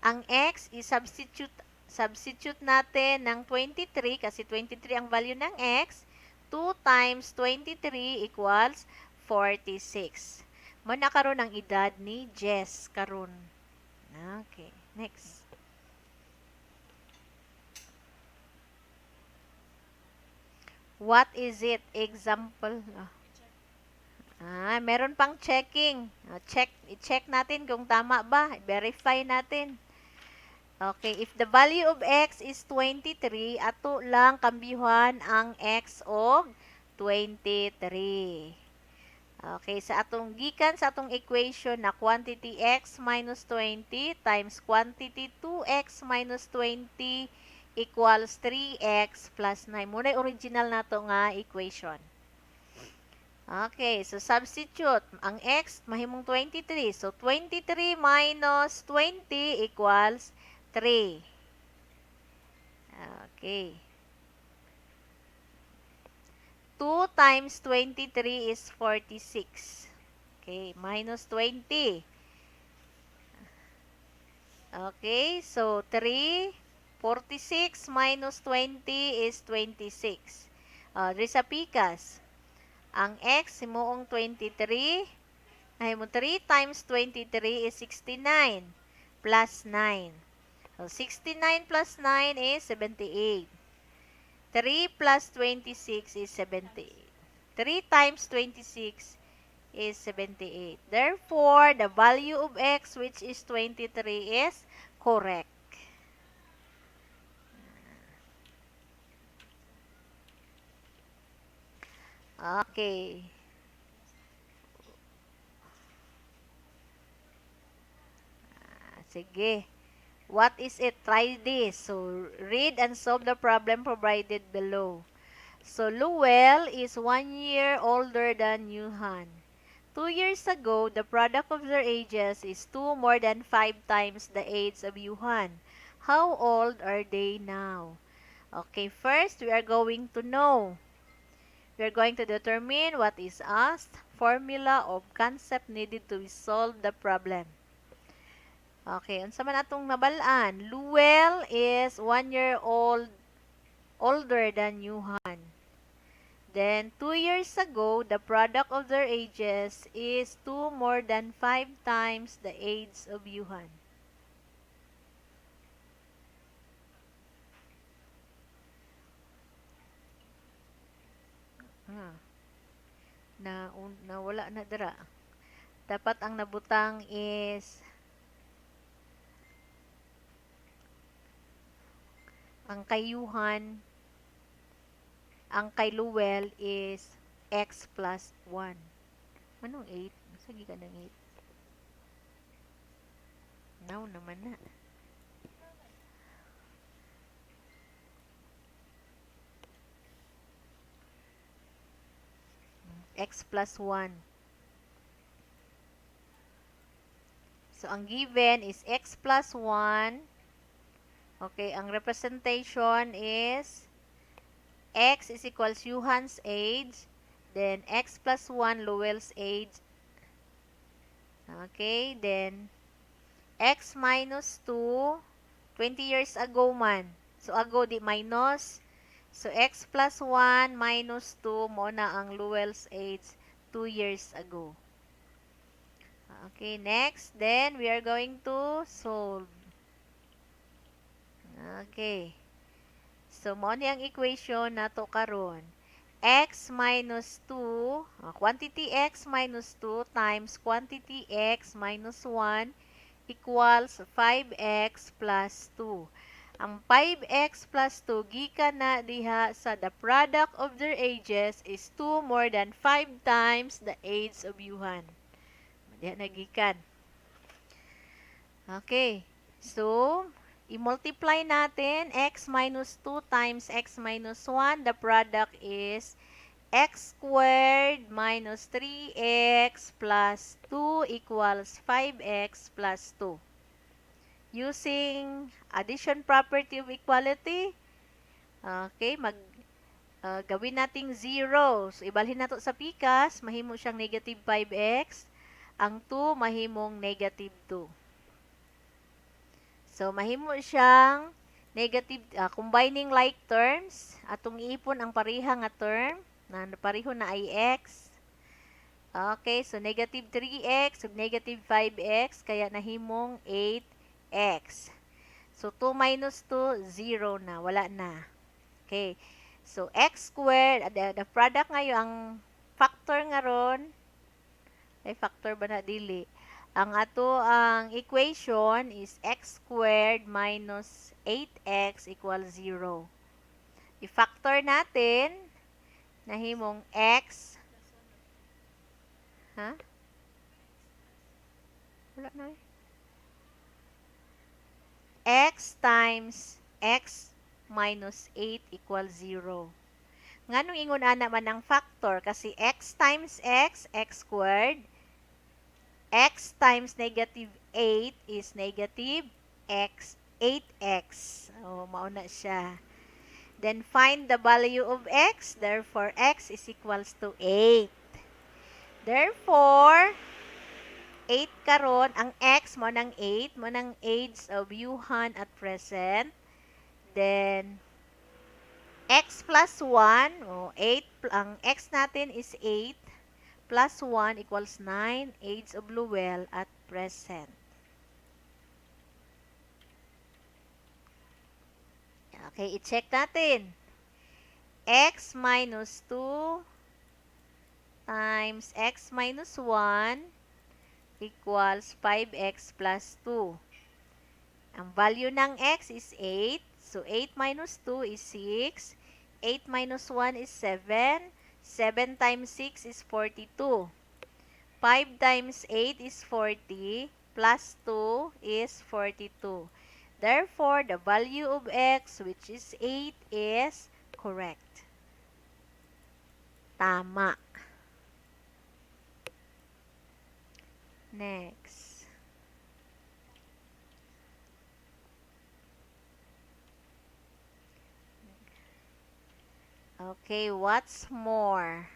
Ang x is substitute natin ng 23 kasi 23 ang value ng x. 2 times 23 equals 46. Mo na karon ang edad ni Jess karon. Okay, next. What is it? Example. Meron pang checking. I-check natin kung tama ba. Verify natin. Okay, if the value of x is 23, ato lang kambyuhan ang x of 23. Okay, sa atong gikan sa atong equation na quantity x minus 20 times quantity 2x minus 20 equals 3x plus 9. Muna original nato nga equation. Okay, so substitute. Ang x, mahimong 23. So, 23 minus 20 equals 3. Okay. 2 times 23 is 46. Okay, minus 20. Okay, so 3, 46 minus 20 is 26. There's a pikas. Ang x, himuong 23. Ay mo 3 times 23 is 69 plus 9. So, 69 plus 9 is 78. 3 plus 26 is 78. 3 times 26 is 78. Therefore, the value of x, which is 23, is correct. Okay. Sige. What is it? Try this. So, read and solve the problem provided below. So, Luel is 1 year older than Yuhan. 2 years ago, the product of their ages is 2 more than 5 times the age of Yuhan. How old are they now? Okay, first, we are going to know. We are going to determine what is asked, formula of concept needed to solve the problem. Okay, unsa man atong nabalaan? Luel is 1 year old older than Yuhan. Then, 2 years ago, the product of their ages is 2 more than 5 times the age of Yuhan. Wala na dira. Dapat ang nabutang is ang kay Yuhan, ang kay Luel is x plus 1. Anong 8? Sige ka ng 8. Now naman na. X plus 1. So, ang given is x plus 1. Okay, ang representation is x is equals Yuhan's age. Then, x plus 1, Luel's age. Okay, then, x minus 2, 20 years ago man. So, ago di minus. So, x plus 1 minus 2 mo na ang Luel's age 2 years ago. Okay, next. Then, we are going to solve. Okay. So, mo ni ang equation nato karon. X minus 2, quantity x minus 2 times quantity x minus 1 equals 5x plus 2. Ang 5x plus 2, gikan na diha sa the product of their ages is 2 more than 5 times the age of Yuhan. Diha na gikan. Okay. So, i-multiply natin x minus 2 times x minus 1. The product is x squared minus 3x plus 2 equals 5x plus 2. Using addition property of equality, okay, gawin nating 0. So, ibalhin nato sa pikas, mahimo siyang negative 5x. Ang 2, mahimong negative 2. So, mahimo siyang negative, combining like terms, atong iipon ang pareha nga term, na pareho na ay x. Okay, so negative 3x ug negative 5x, kaya nahimong 8x. So, 2 minus 2, 0 na, wala na. Okay, so x squared, the product ngayon, ang factor nga ron, ay factor ba na dili? Ang ato ang equation is x squared minus 8x equals 0. I-factor natin, nahimong x, ha? Wala na x times x minus 8 equals 0. Nganong ingon ana man ang factor? Kasi x times x squared, x times negative 8 is negative x, 8x. O, mauna siya. Then, find the value of x. Therefore, x is equals to 8. Therefore, 8 karon, ang x mo ng 8, mo ng age of Yuhan at present. Then, x plus 1, o 8, ang x natin is 8, plus 1 equals 9, age of Luel at present. Okay, i-check natin. X minus 2 times x minus 1 equals 5x plus 2. Ang value ng x is 8. So, 8 minus 2 is 6. 8 minus 1 is 7. 7 times 6 is 42. 5 times 8 is 40. Plus 2 is 42. Therefore, the value of x, which is 8, is correct. Tama. Next. Okay, what's more?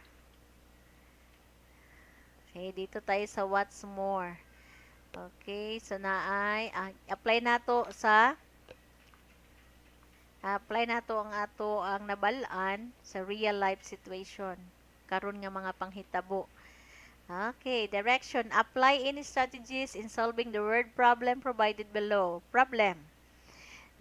Okay, dito tayo sa what's more. Okay, so naay apply nato ang ato ang nabal-an sa real life situation karon nga mga panghitabo. Okay, direction. Apply any strategies in solving the word problem provided below. Problem.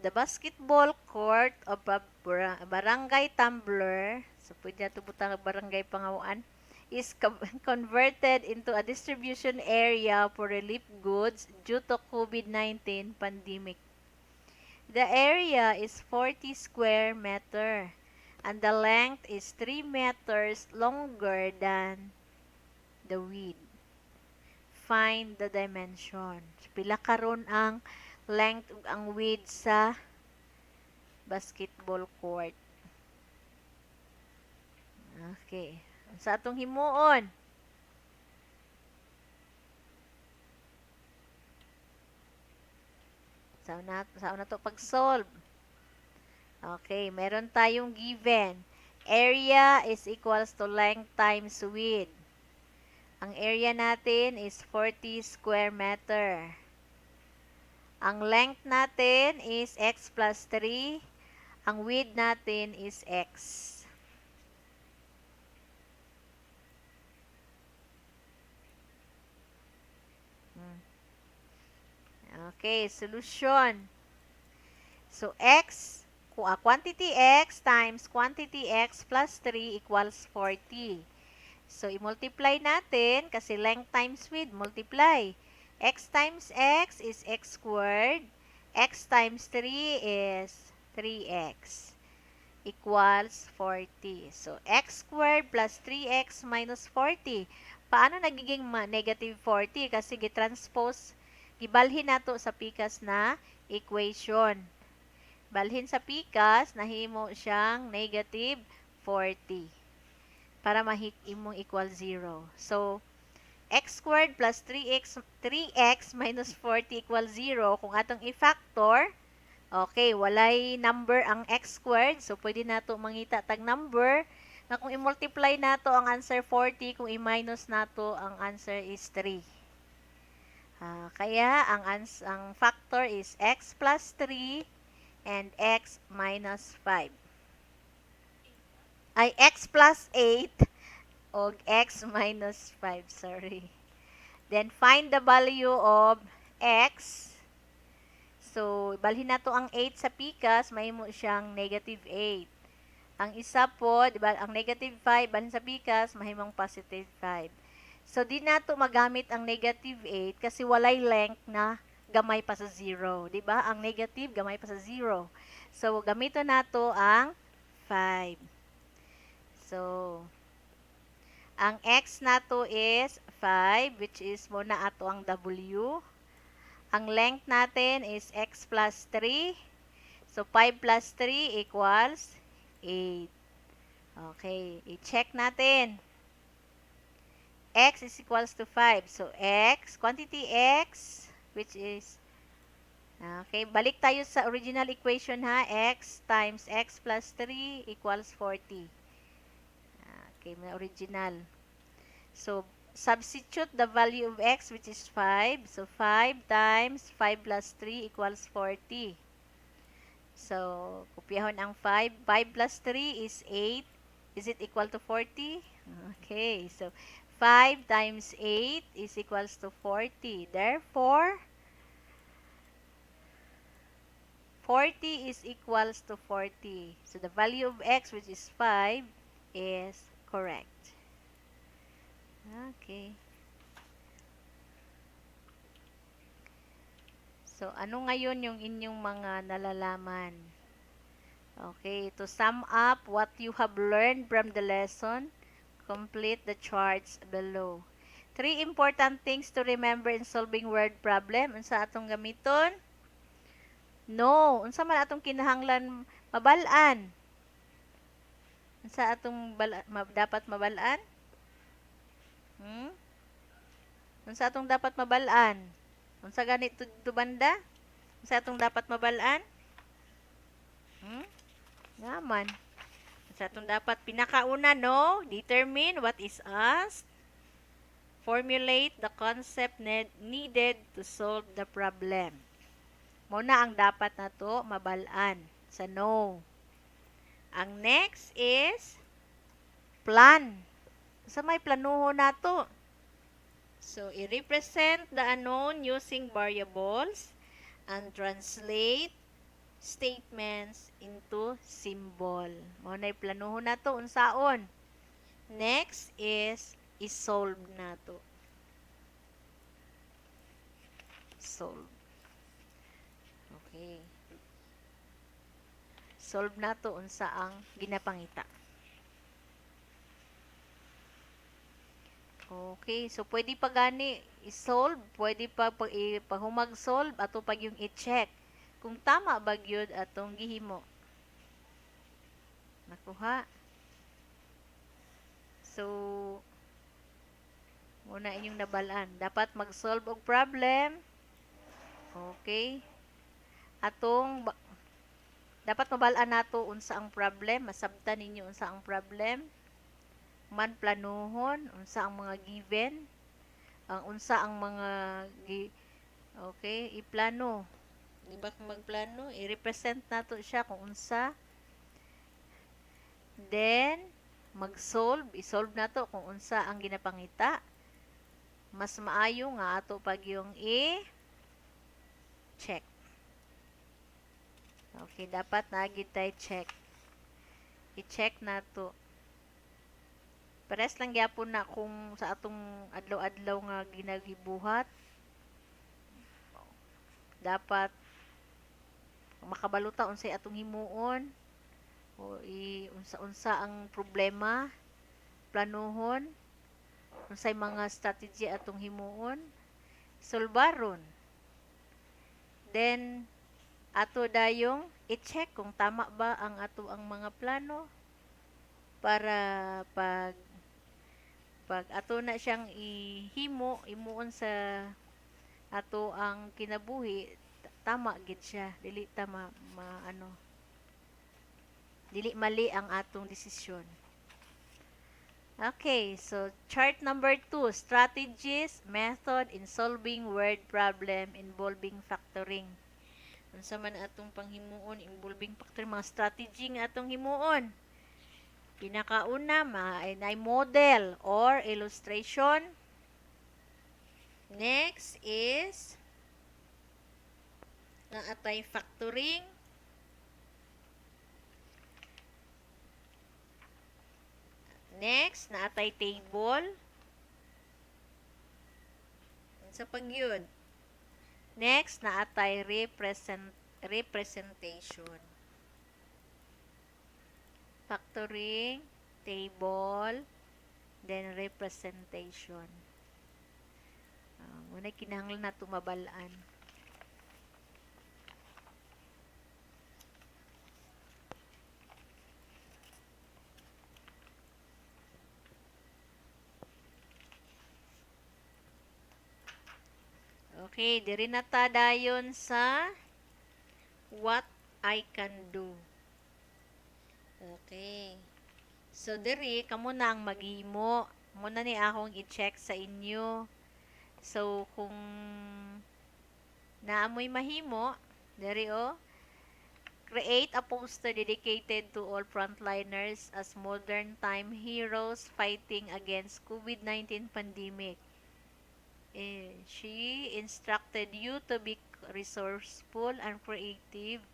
The basketball court of Barangay Tumbler, so pwede nato butang barangay Pangawaan, is converted into a distribution area for relief goods due to COVID-19 pandemic. The area is 40 square meter and the length is 3 meters longer than the width. Find the dimension. Pila karon ang length ug ang width sa basketball court. Okay. Sa atong himuon, sa una to pag-solve. Okay, meron tayong given. Area is equals to length times width. Ang area natin is 40 square meter. Ang length natin is x plus 3. Ang width natin is x. Okay, solution. So, quantity x times quantity x plus 3 equals 40. So, i-multiply natin kasi length times width, multiply. X times x is x squared. X times 3 is 3x equals 40. So, x squared plus 3x minus 40. Paano nagiging negative 40? Kasi gitranspose, gibalhin nato sa pikas na equation. Balhin sa pikas, nahimo siyang negative 40 para imong equal 0. So, x squared plus 3x minus 40 equals 0. Kung atong i-factor, okay, walay number ang x squared. So, pwede nato mangita tag number na kung i-multiply nato ang answer 40, kung i-minus nato ang answer is 3. Kaya, ang factor is x plus 3 and x minus 5. Ay, x plus 8 o x minus 5, sorry. Then, find the value of x. So, balhin na to ang 8 sa pikas, mahimo siyang negative 8. Ang isa po, di ba, ang negative 5, balhin sa pikas, mahimong positive 5. So, di na to magamit ang negative 8 kasi walay length na gamay pa sa 0. Di ba? Ang negative, gamay pa sa 0. So, gamito na to ang 5. So, ang x nato is 5, which is muna ato ang w. Ang length natin is x plus 3. So, 5 plus 3 equals 8. Okay, i-check natin. X is equals to 5. So, quantity x, which is, okay, balik tayo sa original equation ha. X times x plus 3 equals 40. Okay, may original. So, substitute the value of x, which is 5. So, 5 times 5 plus 3 equals 40. So, kopyahon ang 5. 5 plus 3 is 8. Is it equal to 40? Okay, so 5 times 8 is equals to 40. Therefore, 40 is equals to 40. So, the value of x, which is 5, is correct. Okay. So, ano ngayon yung inyong mga nalalaman? Okay, to sum up what you have learned from the lesson, complete the charts below. 3 important things to remember in solving word problem. Unsa atong gamiton? No. Unsa man atong kinahanglan mabalaan? Unsa atong dapat mabalaan? Unsa atong dapat mabalaan? Unsa ganito banda? Unsa atong dapat mabalaan? Naman. Unsa atong dapat pinakauna, no? Determine what is asked. Formulate the concept needed to solve the problem. Muna ang dapat nato mabalaan sa no. Ang next is plan. Sa may planuho nato. So, i-represent the unknown using variables and translate statements into symbol. Muna planuho nato unsaon. Next is i-solve nato. Solve. Okay. Solve nato unsa ang ginapangita. Okay, so pwede pa gani i-solve, pwede pa pahumag-solve ato pag yung i-check kung tama ba gyud atong gihimo. Nakuha. So, muna inyong nabalaan. Dapat mag-solve og problem. Okay. Dapat mabalaan nato unsa ang problem, masabtan ninyo unsa ang problem. Man planuhon unsa ang mga given, unsa ang mga okay, iplano. Di ba kung magplano, i-represent nato siya kung unsa. Then, mag-solve, i-solve nato kung unsa ang ginapangita. Mas maayo nga ato pag yung check. Okay, dapat naagid tayo check. I-check na to. Pares lang gyapon na kung sa atong adlaw-adlaw nga ginagibuhat. Dapat makabaluta unsay atong himuon o unsa-unsa ang problema, planuhon, unsay mga strategy atong himuon, sulbaron. Then ato dayong i-check kung tama ba ang ato ang mga plano para pag ato na siyang imuon sa ato ang kinabuhi, tama gid siya, dili ta dili mali ang atong desisyon. Okay, so chart number 2, strategies, method in solving word problem involving factoring. Unsa man atong panghimuon involving factoring, mga strategy nga atong himuon. Pinakauna, may model or illustration. Next is naatay factoring. Next, naatay table. Sa pagyud. Next, naatay representation. Factoring, table, then representation. Muna kinahanglan na tumabalaan. Okay, diri na ta dayon sa what I can do. Okay. So, diri, kamo na ang maghimo. Muna ni akong i-check sa inyo. So, kung naamoy mahimo, diri create a poster dedicated to all frontliners as modern time heroes fighting against COVID-19 pandemic. She instructed you to be resourceful and creative,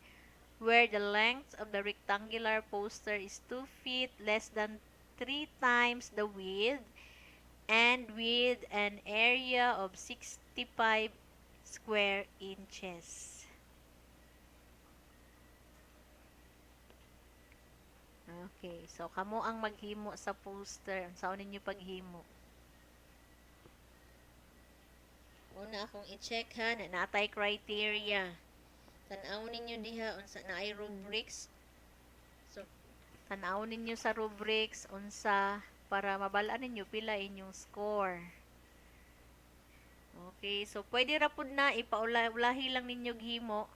where the length of the rectangular poster is 2 feet less than 3 times the width, and with an area of 65 square inches. Okay, so kamo ang maghimo sa poster. Saan ninyo paghimo? Una akong i-check ha, na natay criteria. Tan-aw ninyo diha unsa na ay rubrics. So, tan-aw ninyo sa rubrics unsa para mabalaan ninyo pila inyong score. Okay, so pwede ra pud na ipaulahi lang ninyo gihimo.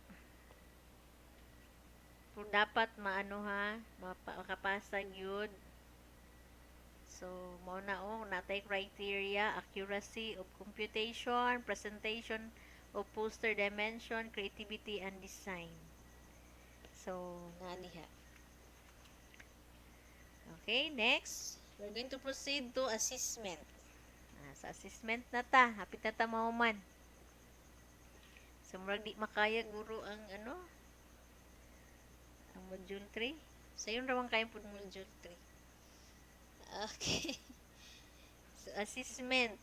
Kung dapat maano ha, makapasa gyud. So, mao na natay criteria, accuracy of computation, presentation of poster dimension, creativity and design. So, diha. Okay, next, we're going to proceed to assessment. Sa assessment na ta, hapit na ta mahuman. So, murag di makaya guro ang ang module 3. Sayon raman kayo po module 3. Okay. So, assessment.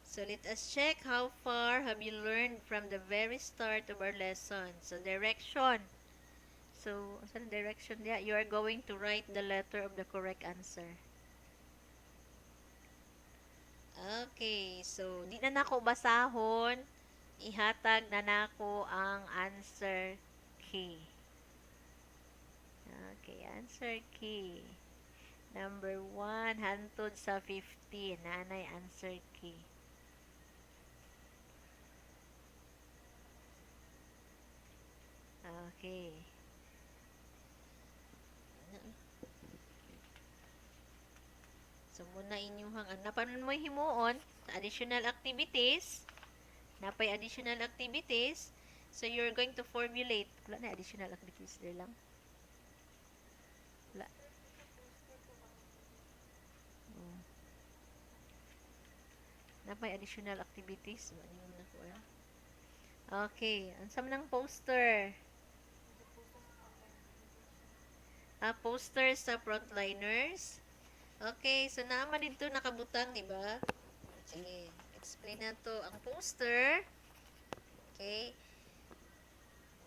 So, let us check how far have you learned from the very start of our lesson. So, direction. So, saan direction niya? You are going to write the letter of the correct answer. Okay. So, di na nako basahon. Ihatag na nako ang answer key. Okay, answer key. Number 1, hantod sa 15. Nanay answer key. Okay. So, muna inyong napanon mo himuon sa additional activities. Napay additional activities. So, you're going to formulate. Wala na additional activities there lang. Wala. Napay additional activities. Wala na ko. Okay, unsa man ang poster? Poster sa frontliners. Okay, so naman dito nakabutang, di ba? Sige, explain na to. Ang poster, okay,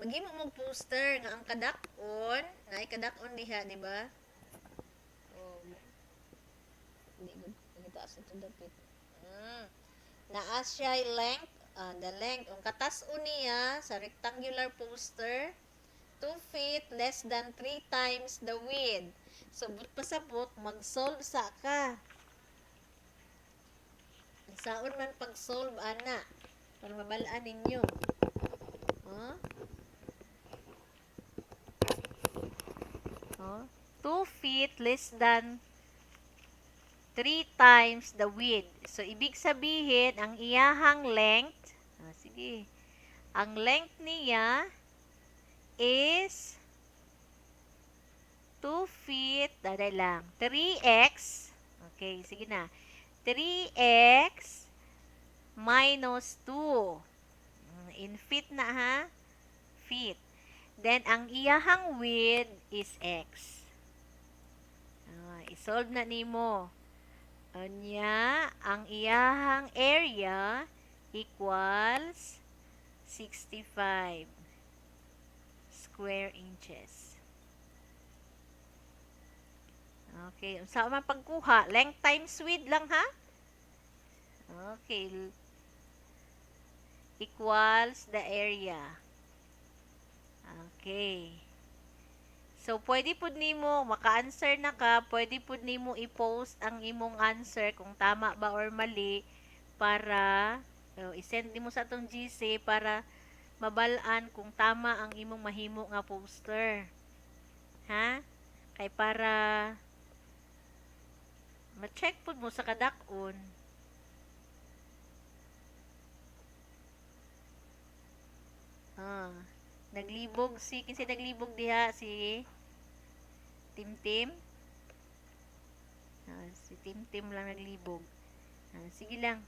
maghimo mo poster nga ang kadakon, na ay kadakon diha, di ba? Oh, hindi ko taas ito dapit. Mm. Naa siya length, the length, ang katas-on niya sa rectangular poster, 2 feet less than 3 times the width. So, but pasabot, mag-solve sa ka. Saon man pag-solve, ana. Para mabalaan ninyo. Huh? Oh? 2 feet less than 3 times the width. So, ibig sabihin, ang iyahang length, sige, ang length niya is 2 feet, dada lang, 3x, okay, sige na, 3x minus 2. In feet na ha, feet. Then, ang iyahang width is x. Isolve na nimo. Anya, ang iyahang area equals 65 square inches. Okay, sa man pagkuha, length times width lang ha? Okay, equals the area. Okay. So, pwede pud nimo maka-answer na ka, pwede pud nimo i-post ang imong answer kung tama ba or mali para i-send nimo sa atong GC para mabalaan kung tama ang imong mahimo nga poster. Ha? Kay para ma-check pud mo sa kadakon. Ah, naglibog si kinsa naglibog diha si Timtim. Si Timtim lang naglibog. Sige lang.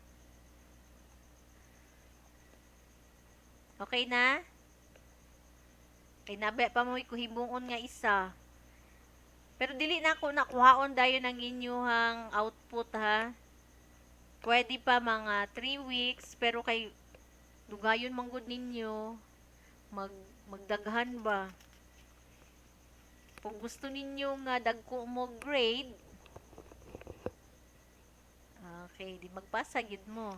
Okay na? Kay nabe pa mo kuhibungon nga isa. Pero dili na ako nakuhaon dayon ang inyuhang output ha. Pwede pa mga 3 weeks pero kay dugayon manggod ninyo magdaghan ba. Kung gusto ninyo nga dagko mo grade, okay, di magpasa gid mo.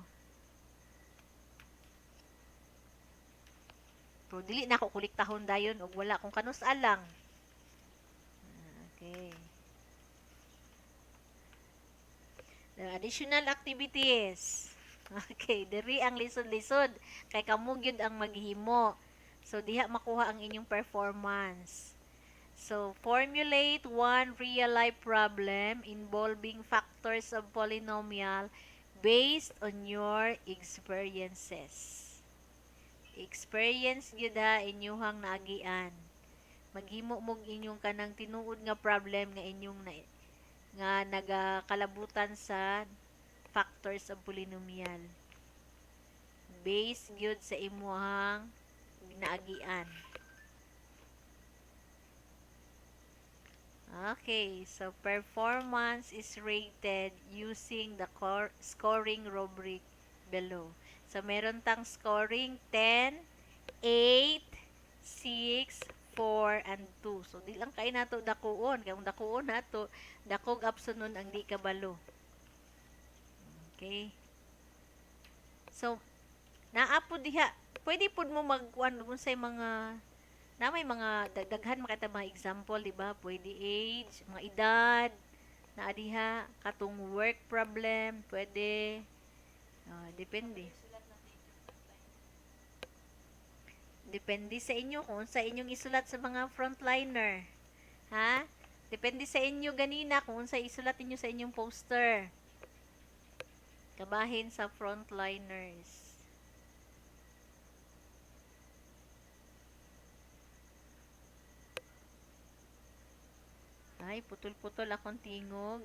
Pero dili na ako kuliktahon dayon og wala kung kanus alang. Okay. The additional activities. Okay, diri ang lisod-lisod kay kamo gyud ang maghimo. So diha makuha ang inyong performance. So formulate one real-life problem involving factors of polynomial based on your experiences. Experience gyud ha inyuhang naagian. Maghimo mo inyong kanang tinuod nga problem nga inyong nga nagakalabutan sa factors of polynomial. Based gyud sa imuhang naagian. Okay, so performance is rated using the scoring rubric below. So, meron tang scoring 10, 8, 6, 4, and 2. So, di lang kayo nato dakuon. Kung dakuon nato, dakog absunon ang di kabalo. Okay. So, naapod diha. Pwede pud mo magkuan kung say mga na may mga daghan makita mga example, di ba? Pwede age, mga edad, na diha, katong work problem, pwede. Depende. Depende sa inyo kung sa inyong isulat sa mga frontliner. Ha? Depende sa inyo ganina kung sa isulat niyo sa inyong poster. Kabahin sa frontliners. Ay, putol-putol akong tingog.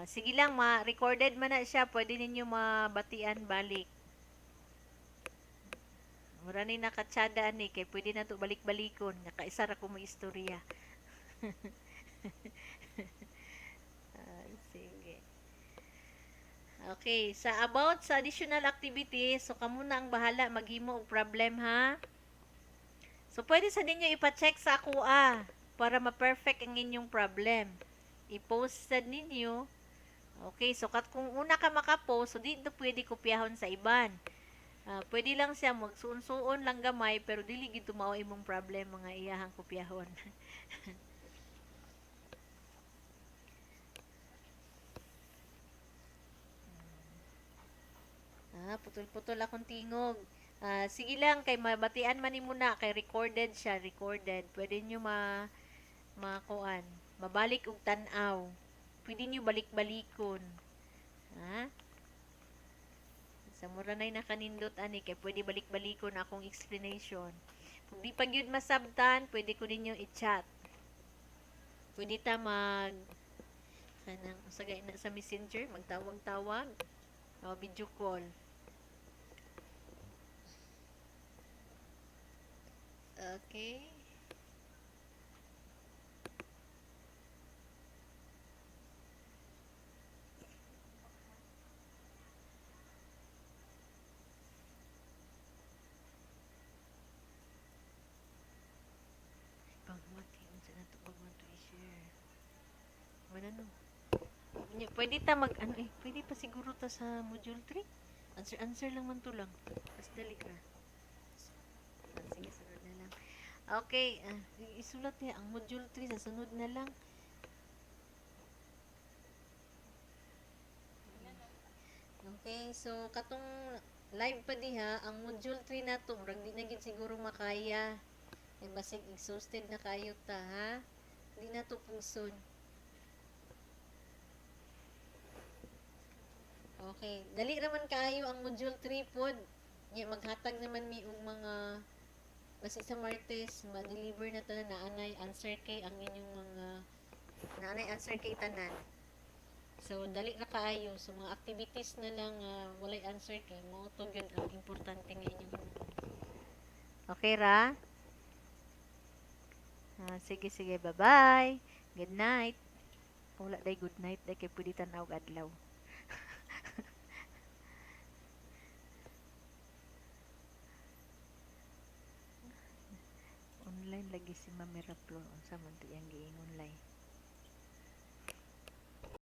Sige lang, ma-recorded man na siya. Pwede ninyo mabatian balik. Mura ni nakatsada ni kay pwede na to balik-balikon nga kaisa ra ko mo istorya. Sige. Okay, sa about sa additional activities, so kamo na ang bahala maghimo og problem ha. So pwede sa ninyo ipa-check sa ako para ma-perfect ang inyong problem. I-post sa ninyo. Okay, so kung una ka maka-post, so dito pwede kopyahon sa iban. Pwede lang siya magsuon-suon lang gamay pero dili gid mao imong problem mga iyahang kopyahon. Putol-putol akong tingog. Sige lang kay mabatian man nimo na kay recorded siya, recorded. Pwede nyo makuan, mabalik og tan-aw. Pwede nyo balik-balikon. Ha? Sa mura nay nakanindot ani kay pwede balik-balikon akong explanation. Kung di pa gyud masabtan, pwede ko ninyo i-chat. Pwede ta kanang sagay na sa Messenger, magtawag-tawag o video call. Okay. Pagmati, unsa na to pagmati i-share. Manano? Pwede ta pwede pa siguro ta sa module 3. Answer lang man to lang. Mas dali ra. Sige, sunod na lang. Okay, isulat niya ang module 3 sa sunod na lang. Okay, so katong live pa diha, ang module 3 na to, murag di na gid siguro makaya. Ay basig exhausted na kayo ta, ha? Di na to pungson. Okay, dali raman kaayo ang module 3 pod. Nya maghatag naman mi og mga basta sa Martes, ma-deliver na tanan na anay answer kay ang inyong mga naanay answer kay tanan. So, dali na kaayo. So, mga activities na lang walay answer kay mo. Ito yun ang importante nga inyong. Okay ra? Sige, sige. Bye-bye. Good night. Wala day good night. Day kay pwede tanaw adlaw. Online lagi si Mami Raplo. Sa man to yung giing online.